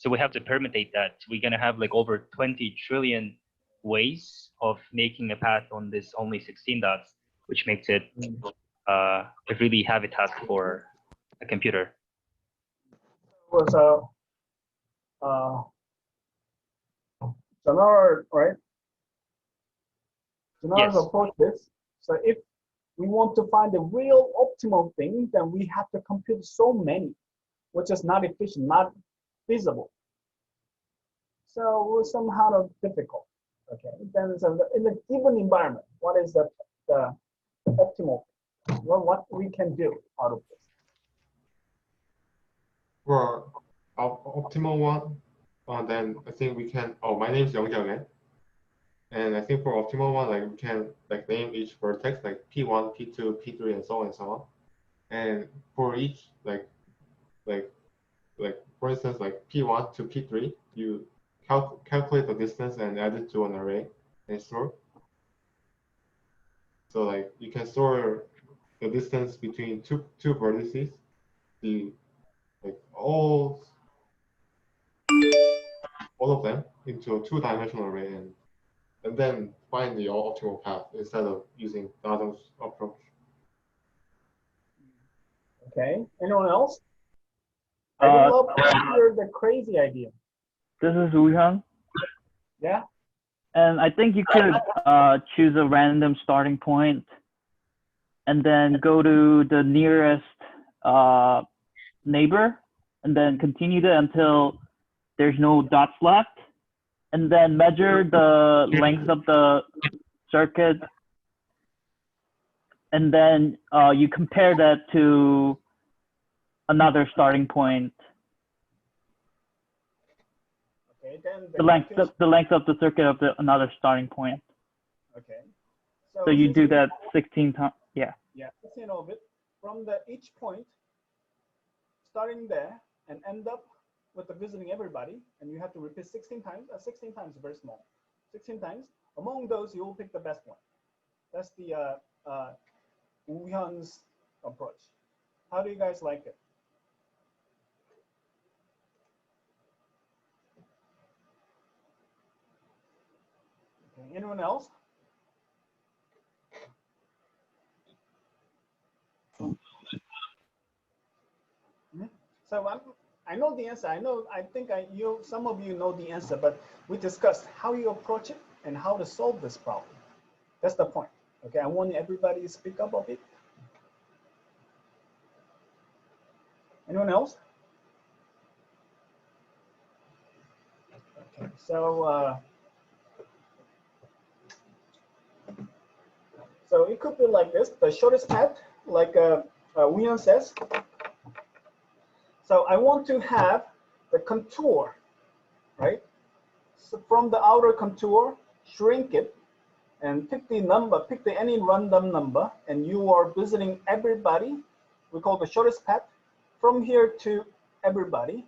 we have to permutate that. We're gonna have like over 20 trillion ways of making a path on this only 16 dots, which makes it a really heavy task for a computer. Was Jannar, right? Jannar's approach this. So if we want to find the real optimal thing, then we have to compute so many, which is not efficient, not feasible. So it's somehow difficult. Okay, then in a given environment, what is the optimal? Well, what we can do out of this? For optimal one, then I think we can. Oh, my name is Youngjae again. And I think for optimal one, like we can like name each vertex like P1, P2, P3, and so on and so on. And for each like for instance like P1 to P3, you calculate the distance and add it to an array and store. So like you can store the distance between two vertices, the like all all of them into a two-dimensional array and then find the optimal path instead of using Darden's approach. Okay. Anyone else? I would love to hear the crazy idea. This is Wuhan. Yeah. And I think you could choose a random starting point and then go to the nearest neighbor and then continue that until there's no dots left, and then measure the length of the circuit, and then you compare that to another starting point. Okay, then The length of the circuit of another starting point. Okay. So you do that 16 times. Yeah. Yeah, 16 of it from each point, starting there and end up with the visiting everybody, and you have to repeat 16 times. 16 times is very small. 16 times. Among those, you will pick the best one. That's the Wuhan's approach. How do you guys like it? Okay. Anyone else? So I know the answer. I think some of you know the answer, but we discussed how you approach it and how to solve this problem. That's the point. Okay, I want everybody to speak up a bit. Anyone else? Okay, so it could be like this: the shortest path, like Wian says. So I want to have the contour, right? So from the outer contour, shrink it, and pick the number, pick any random number, and you are visiting everybody. We call the shortest path from here to everybody.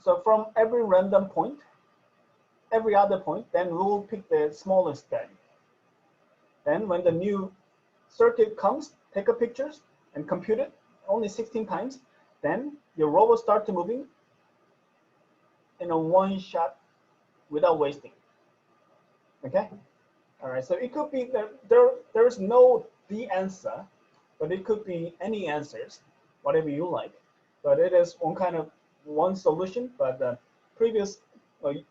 So from every random point, every other point, then we will pick the smallest value. Then when the new circuit comes, take a pictures and compute it only 16 times. Then your robot starts moving in a one shot without wasting. Okay? All right, so it could be there's no the answer, but it could be any answers, whatever you like. But it is one solution, but the previous,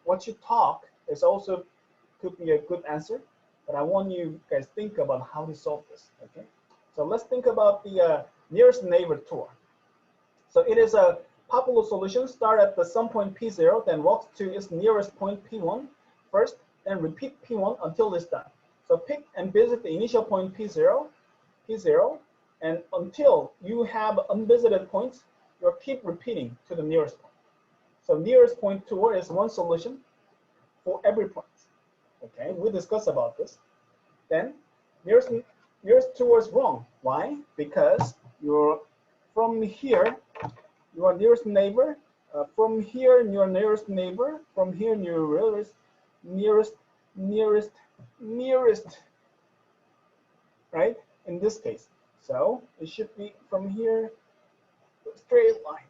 what you talk is also could be a good answer. But I want you guys think about how to solve this, okay? So let's think about the nearest neighbor tour. So it is a popular solution. Start at the some point P0, then walk to its nearest point P1 first, then repeat P1 until it's done. So pick and visit the initial point P0, and until you have unvisited points, you'll keep repeating to the nearest point. So nearest point tour is one solution for every point. Okay, we discussed about this. Then nearest tour is wrong. Why? Because you're from here, your nearest neighbor, from here, your nearest neighbor, from here, your nearest, right? In this case. So it should be from here, straight line,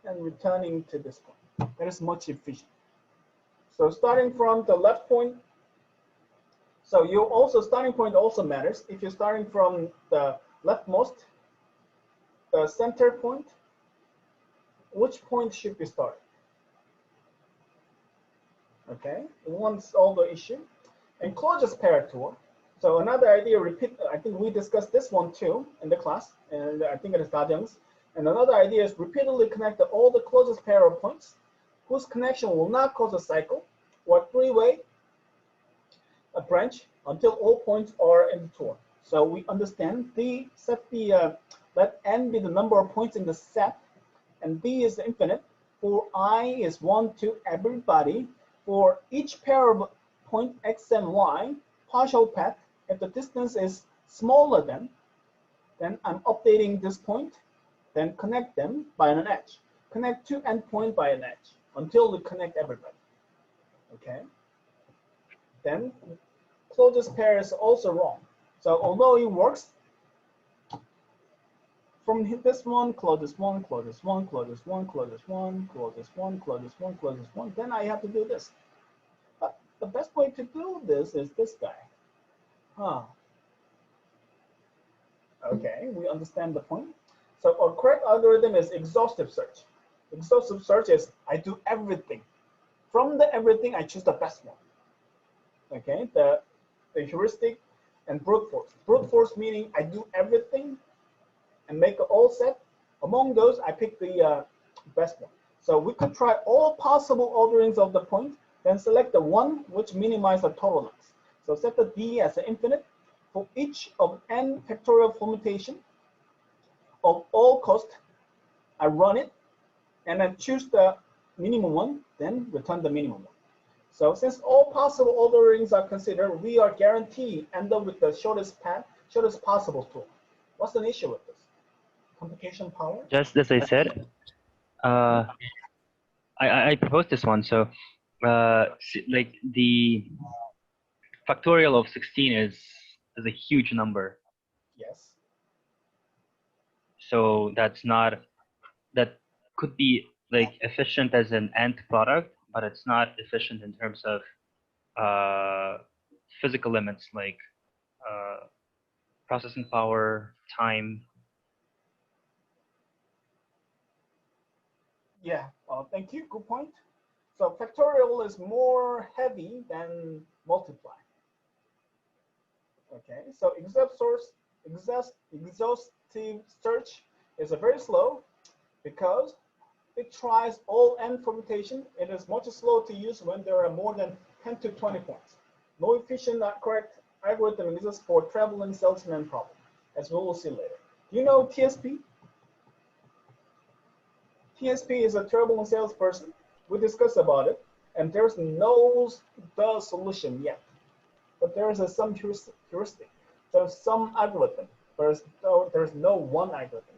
and returning to this point. That is much efficient. So starting from the left point, so you also, starting point also matters. If you're starting from the leftmost, the center point, which point should be started? Okay, once all the issue. And closest pair tour. So another idea, repeat, I think we discussed this one too in the class, and I think it is Dajang's. And another idea is repeatedly connect all the closest pair of points whose connection will not cause a cycle or three-way branch until all points are in the tour. So we understand let n be the number of points in the set, and b is infinite. For I is 1 to everybody. For each pair of point x and y, partial path, if the distance is smaller than, then I'm updating this point, then connect them by an edge. Connect two endpoints by an edge until we connect everybody. Okay. Then closest pair is also wrong. So although it works, from this one, close this one, close this one, close this one, close this one, close this one, close this one, close this one. Then I have to do this. But the best way to do this is this guy. Huh. Okay, we understand the point. So our correct algorithm is exhaustive search. Exhaustive search is I do everything. From the everything, I choose the best one. Okay, the heuristic and brute force. Brute force meaning I do everything and make it all set. Among those, I pick the best one. So we could try all possible orderings of the point, then select the one which minimizes the total length. So set the D as an infinite for each of n factorial permutation of all cost. I run it and then choose the minimum one, then return the minimum one. So since all possible orderings are considered, we are guaranteed end up with the shortest path, shortest possible tool. What's the issue with this? Computation power? Just as I said, I proposed this one. So like the factorial of 16 is a huge number. Yes. So that could be like efficient as an nth product, but it's not efficient in terms of physical limits like processing power, time. Yeah, thank you, good point. So factorial is more heavy than multiply. Okay, so exhaustive search is a very slow because it tries all n permutation. It is much slow to use when there are more than 10 to 20 points. No efficient, correct algorithm exists for traveling salesman problem, as we will see later. Do you know TSP? TSP is a turbulent salesperson. We discussed about it, and there's no the solution yet. But there is some heuristic. There's some algorithm. There's no one algorithm.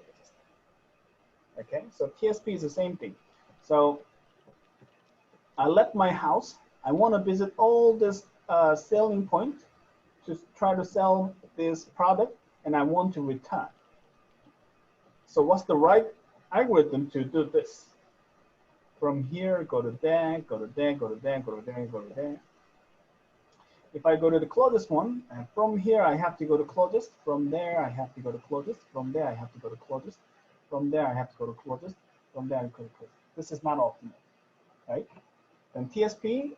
Okay, so TSP is the same thing. So I left my house. I want to visit all this selling point to try to sell this product, and I want to return. So what's the right algorithm to do this? From here, go to there, go to there, go to there, go to there, go to there. If I go to the closest one, and from here I have to go to closest, from there I have to go to closest, from there I have to go to closest, from there I have to go to closest, from there I go to closest. This is not optimal, right? And TSP,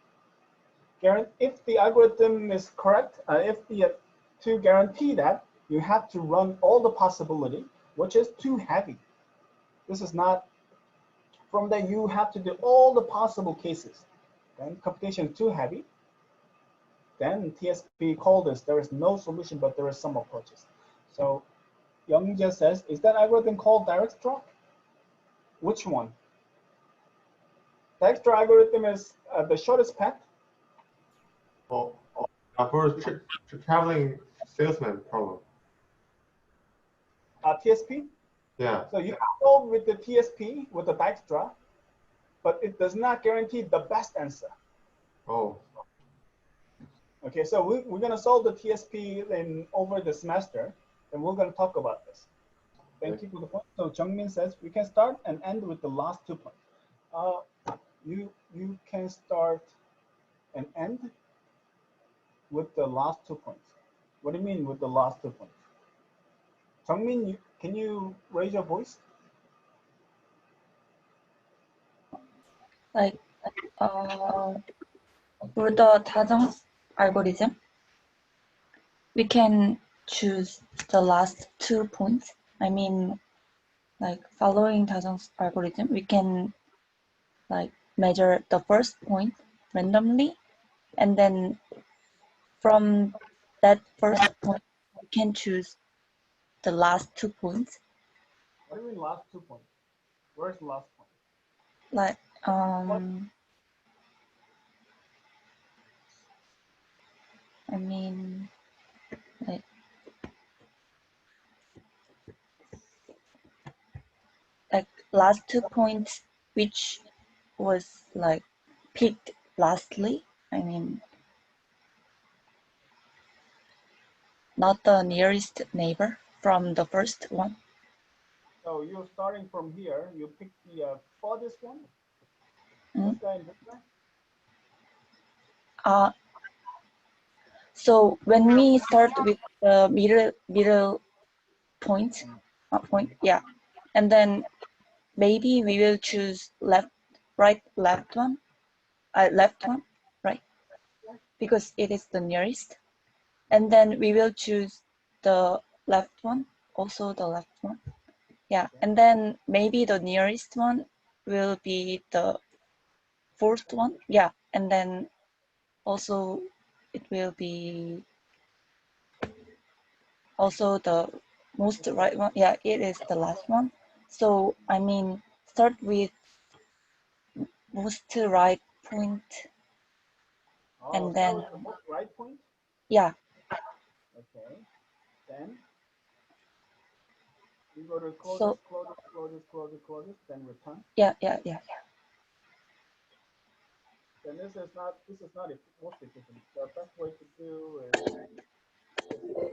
if the algorithm is correct, to guarantee that, you have to run all the possibility, which is too heavy. This is not, from there you have to do all the possible cases. Then computation is too heavy. Then TSP called this, there is no solution, but there is some approaches. So Young just says, is that algorithm called Dijkstra? Which one? Dijkstra algorithm is the shortest path. For traveling salesman problem. TSP? Yeah. So you solve with the TSP, with the Dijkstra, but it does not guarantee the best answer. Oh. Okay, so we're going to solve the TSP over the semester, and we're going to talk about this. Thank you for the point. So Jungmin says we can start and end with the last 2 points. You can start and end with the last 2 points. What do you mean with the last 2 points? Jungmin, can you raise your voice? Like, for the Tajong algorithm, we can choose the last 2 points. I mean, like following Tajong's algorithm, we can like measure the first point randomly, and then from that first point, we can choose the last 2 points. What do you mean last 2 points? Where's the last point? Like, I mean, like last 2 points, which was like picked lastly. I mean, not the nearest neighbor from the first one. So you're starting from here. You pick the farthest one. Mm. This guy and this guy. So when we start with the middle point, yeah, and then maybe we will choose left one, right? Because it is the nearest. And then we will choose the left one, also the left one. Yeah, and then maybe the nearest one will be the fourth one. Yeah, and then also it will be also the most right one. Yeah, it is the last one. So I mean, start with most right point, and then The most right point. yeah. Okay. Then you go to closest, So closest, then return. yeah. Then this is not most efficient. The best way to do is this way.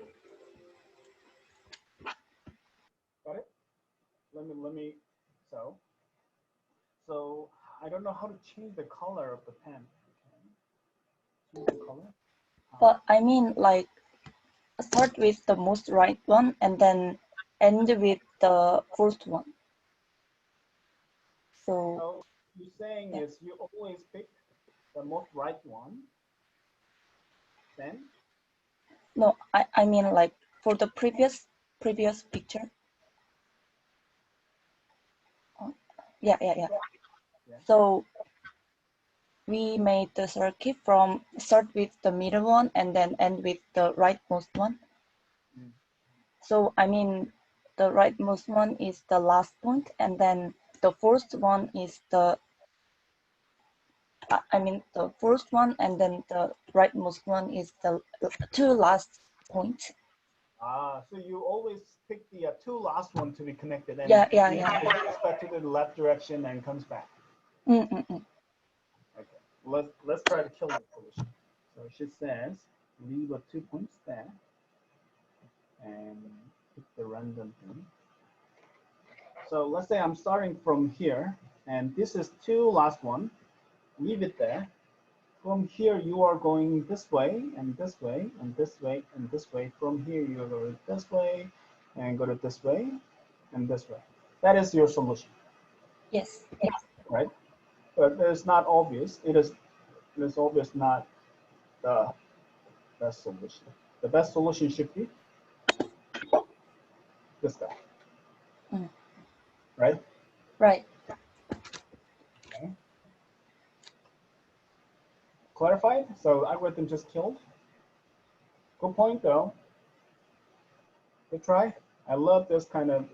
Got it? Let me so I don't know how to change the color of the pen. Okay. Change the color. But I mean, like, start with the most right one and then end with the first one. So you're saying is you always pick the most right one, then? No, I mean, like, for the previous picture. Yeah. So we made the circuit from start with the middle one and then end with the rightmost one. So I mean, the rightmost one is the last point, and then the first one is the the first one, and then the rightmost one is the two last points. So you always pick the two last one to be connected, and Yeah. it goes back to the left direction and comes back. Okay, let's try to kill the solution. So she says leave a 2 points there, and pick the random thing. So let's say I'm starting from here, and this is two last one. Leave it there. From here, you are going this way, and this way, and this way, and this way. From here, you go this way, and go to this way, and this way. That is your solution. Yes. Right? But it's not obvious. It is obvious not the best solution. The best solution should be this guy. Right? Right. Okay. Clarified? So algorithm just killed. Good point, though. Good try. I love this kind of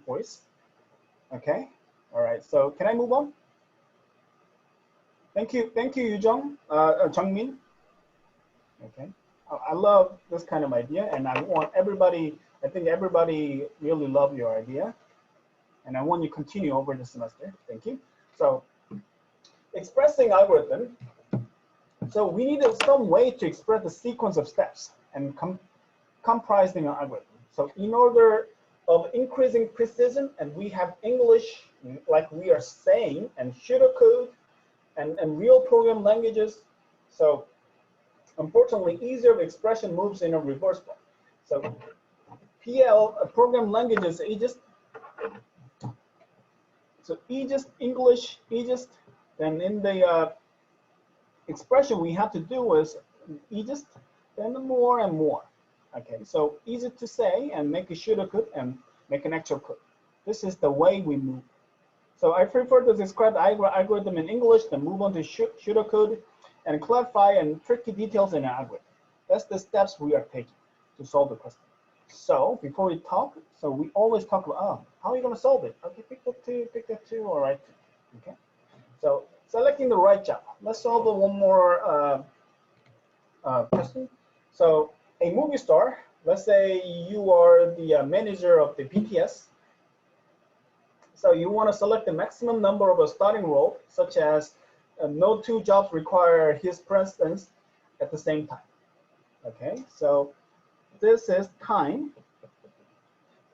voice. Okay. All right. So can I move on? Thank you, Yu Jung, Jungmin. Okay. I love this kind of idea, and I want everybody. I think everybody really love your idea, and I want you to continue over the semester. Thank you. So, expressing algorithm. So we needed some way to express the sequence of steps and comprising an algorithm. So in order of increasing precision, and we have English, like we are saying, and pseudocode, and real program languages. So unfortunately, easier of expression moves in a reverse way. So program languages, Aegis, English, Aegis, then in the expression we have to do is Aegis, then more and more. Okay, so easy to say and make a pseudocode and make an actual code. This is the way we move. So I prefer to describe the algorithm in English, then move on to pseudocode and clarify and tricky details in an algorithm. That's the steps we are taking to solve the question. So before we talk, so we always talk about, how are you going to solve it? Okay, pick the two, all right. Okay, so selecting the right job. Let's solve one more question. So a movie star, let's say you are the manager of the BTS. So you want to select the maximum number of a starting role, such as no two jobs require his presence at the same time. Okay, so this is time.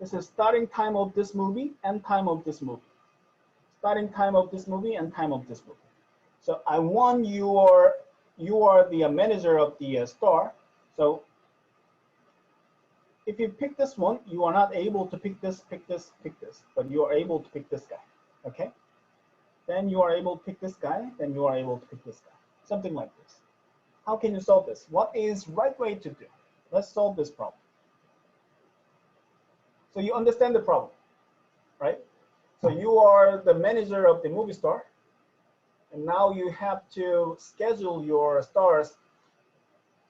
This is starting time of this movie and time of this movie. Starting time of this movie and time of this movie. So I want you are the manager of the store. So if you pick this one, you are not able to pick this, but you are able to pick this guy, okay? Then you are able to pick this guy, then you are able to pick this guy, something like this. How can you solve this? What is right way to do? Let's solve this problem. So you understand the problem, right? So you are the manager of the movie store, and now you have to schedule your stars,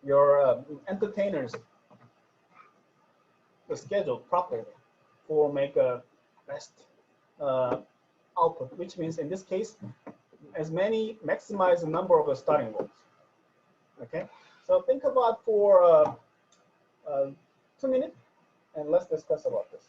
your entertainers, the schedule properly for make a best output, which means in this case, maximize the number of starting roles. Okay, so think about for 2 minutes, and let's discuss about this.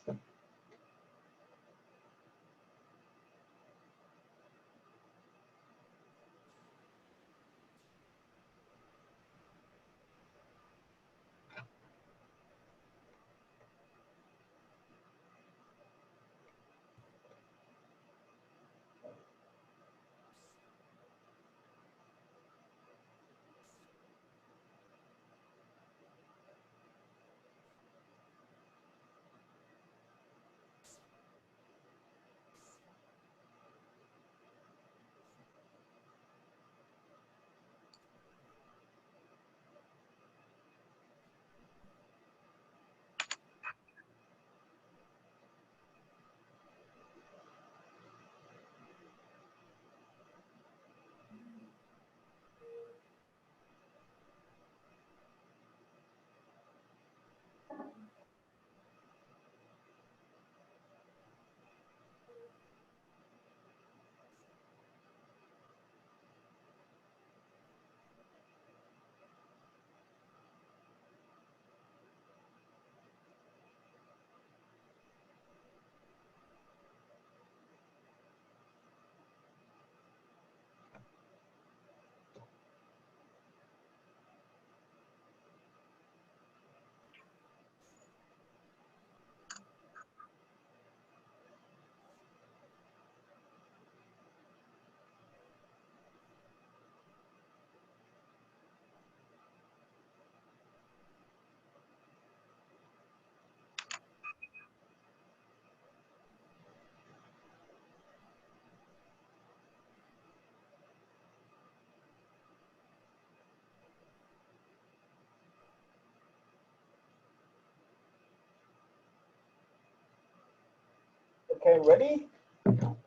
Okay, ready?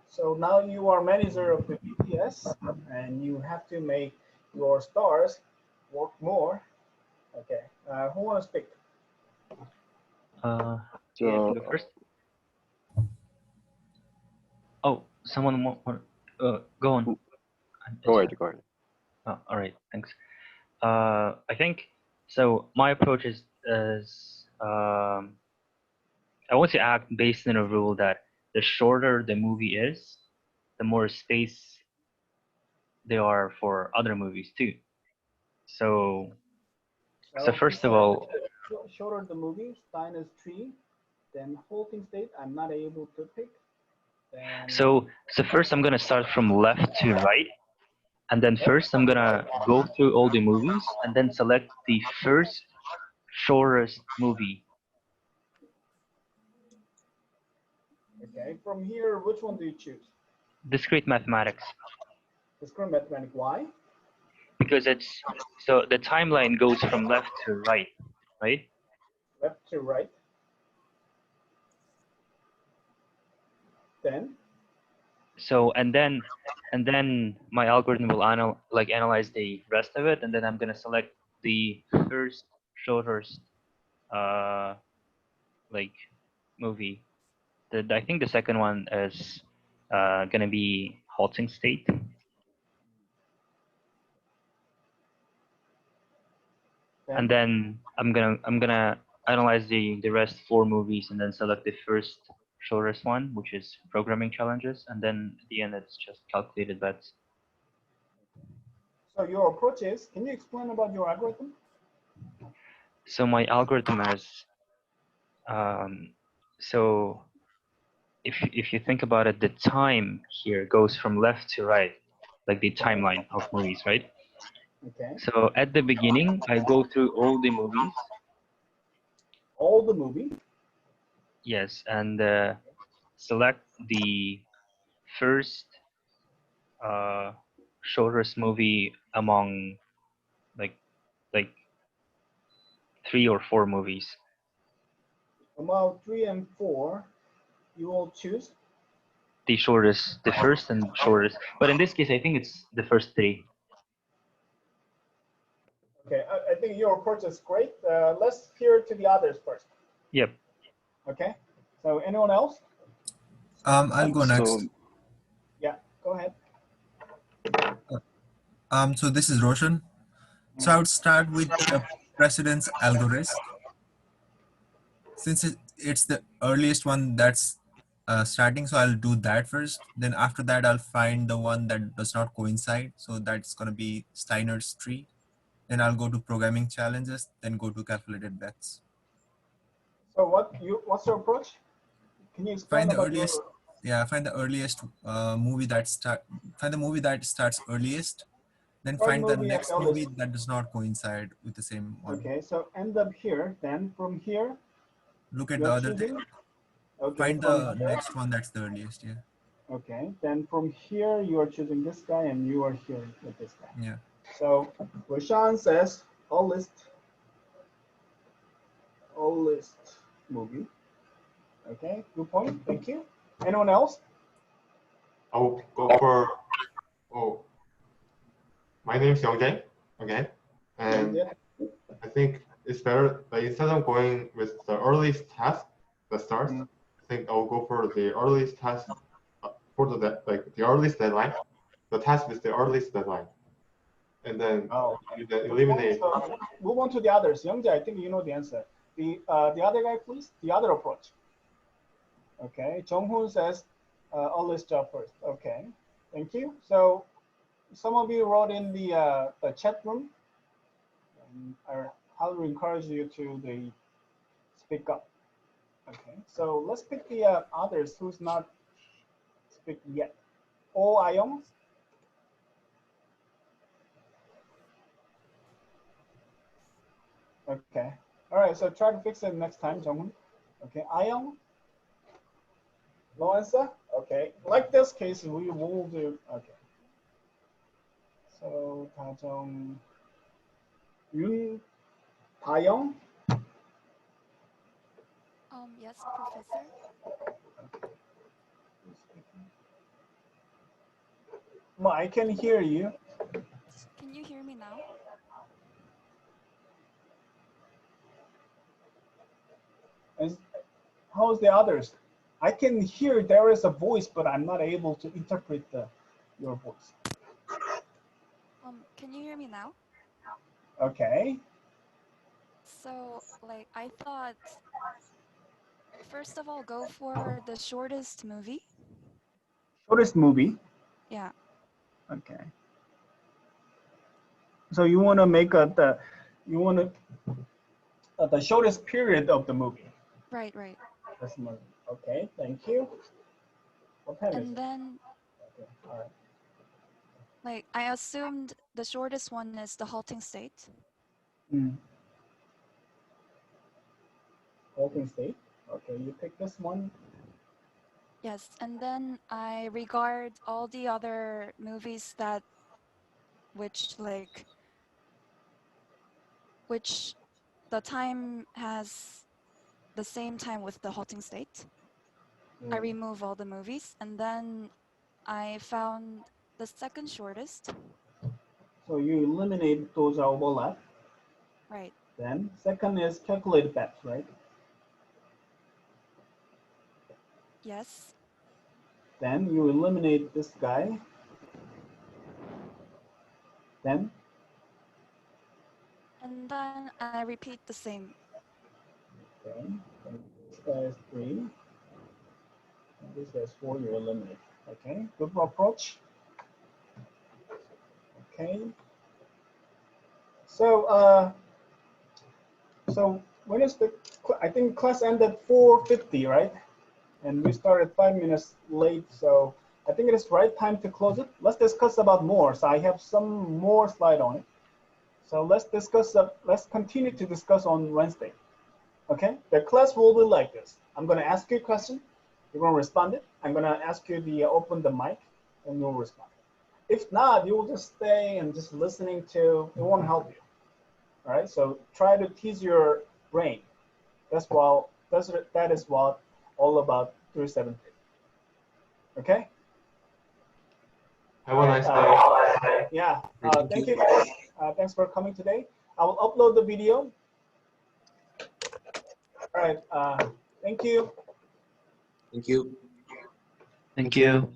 So now you are manager of the BTS, and you have to make your stars work more. Okay, who wants to speak? Yeah, you go first. Oh, someone want go on. Go ahead. Oh, all right, thanks. I think so. My approach is I want to act based on a rule that the shorter the movie is, the more space there are for other movies too. So first of all, shorter the movie, Stein is 3, then whole thing state I'm not able to pick. Then so first I'm gonna start from left to right, and then first I'm gonna go through all the movies and then select the first shortest movie. Okay, from here, which one do you choose? Discrete mathematics. Discrete mathematics, why? Because it's, so the timeline goes from left to right, right? Left to right. Then? So, and then my algorithm will analyze the rest of it, and then I'm gonna select the first shortest movie. I think the second one is gonna be halting state. And then I'm gonna analyze the rest 4 movies and then select the first shortest one, which is programming challenges, and then at the end it's just calculated bets. So your approach is, can you explain about your algorithm? So my algorithm has So if you think about it, the time here goes from left to right, like the timeline of movies, right? Okay. So at the beginning, I go through all the movies. All the movie. Yes, and select the first shortest movie among like 3 or 4 movies. Among 3 and 4, you will choose The shortest, the first and shortest. But in this case, I think it's the first 3. Okay, I think your approach is great. Let's hear to the others first. Yep. Okay. So anyone else? I'll go next. So Yeah, go ahead. So this is Roshan. So I would start with the precedence algorithm. Since it's the earliest one that's starting, so I'll do that first. Then after that, I'll find the one that does not coincide. So that's going to be Steiner's tree. Then I'll go to programming challenges, then go to calculated bets. So what's your approach? Can you explain Find the about earliest, yeah, find the earliest movie that find the movie that starts earliest, then First find the movie and next eldest. movie that does not coincide with the same one. Okay, so end up here. Then from here, Look at the you're other thing. choosing. Okay, Find from the here. next one that's the earliest, yeah. Okay, then from here you are choosing this guy, and you are here with this guy. Yeah. So Roshan says all list movie. Okay, good point. Thank you. Anyone else? I will go for, oh, my name's Youngjae again. And Yeah. I think it's better, like instead of going with the earliest task that starts, I think I'll go for the earliest task for the earliest deadline, the task with the earliest deadline. And then you then eliminate. So move on to the others. Youngjae, I think you know the answer. The other guy, please. The other approach. Okay. Jonghoon says earliest job first. Okay. Thank you. So some of you wrote in the chat room. I highly encourage you to speak up. Okay. So let's pick the others who's not speaking yet. Oh Ayong. Okay. All right. So try to fix it next time, Jonghoon. Okay. Ayong. No answer? Okay. Like this case, we will do. Okay. So Tajong, Yun, Tayong. Yes, Professor. No, I can hear you. Can you hear me now? How's the others? I can hear there is a voice, but I'm not able to interpret your voice. Can you hear me now? Okay. So, like, I thought, first of all, go for the shortest movie. Shortest movie? Yeah. Okay. So you want to make the shortest period of the movie. Right, right. Okay, thank you. What time is And it? then, Okay, all right. like, I assumed the shortest one is the halting state. Halting state. Okay, you pick this one. Yes, and then I regard all the other movies which the time has the same time with the halting state. I remove all the movies, and then I found the second shortest. So you eliminate those overlap. Right. Then second is calculated bets, right? Yes. Then you eliminate this guy. Then? And then I repeat the same. Okay. And this guy is 3. And this guy is 4, you eliminate. Okay, good approach. Okay. So when is the, I think class ended 4:50, right? And we started 5 minutes late, so I think it is right time to close it. Let's discuss about more. So I have some more slide on it. So let's discuss, let's continue to discuss on Wednesday. Okay, the class will be like this. I'm gonna ask you a question, you're gonna respond it. I'm gonna ask you to open the mic and you'll respond. If not, you will just stay and just listening to, it won't help you. All right, so try to tease your brain. That is what all about 373. Okay? Have a nice day. Yeah, thank you guys. Thanks for coming today. I will upload the video. All right, thank you. Thank you. Thank you.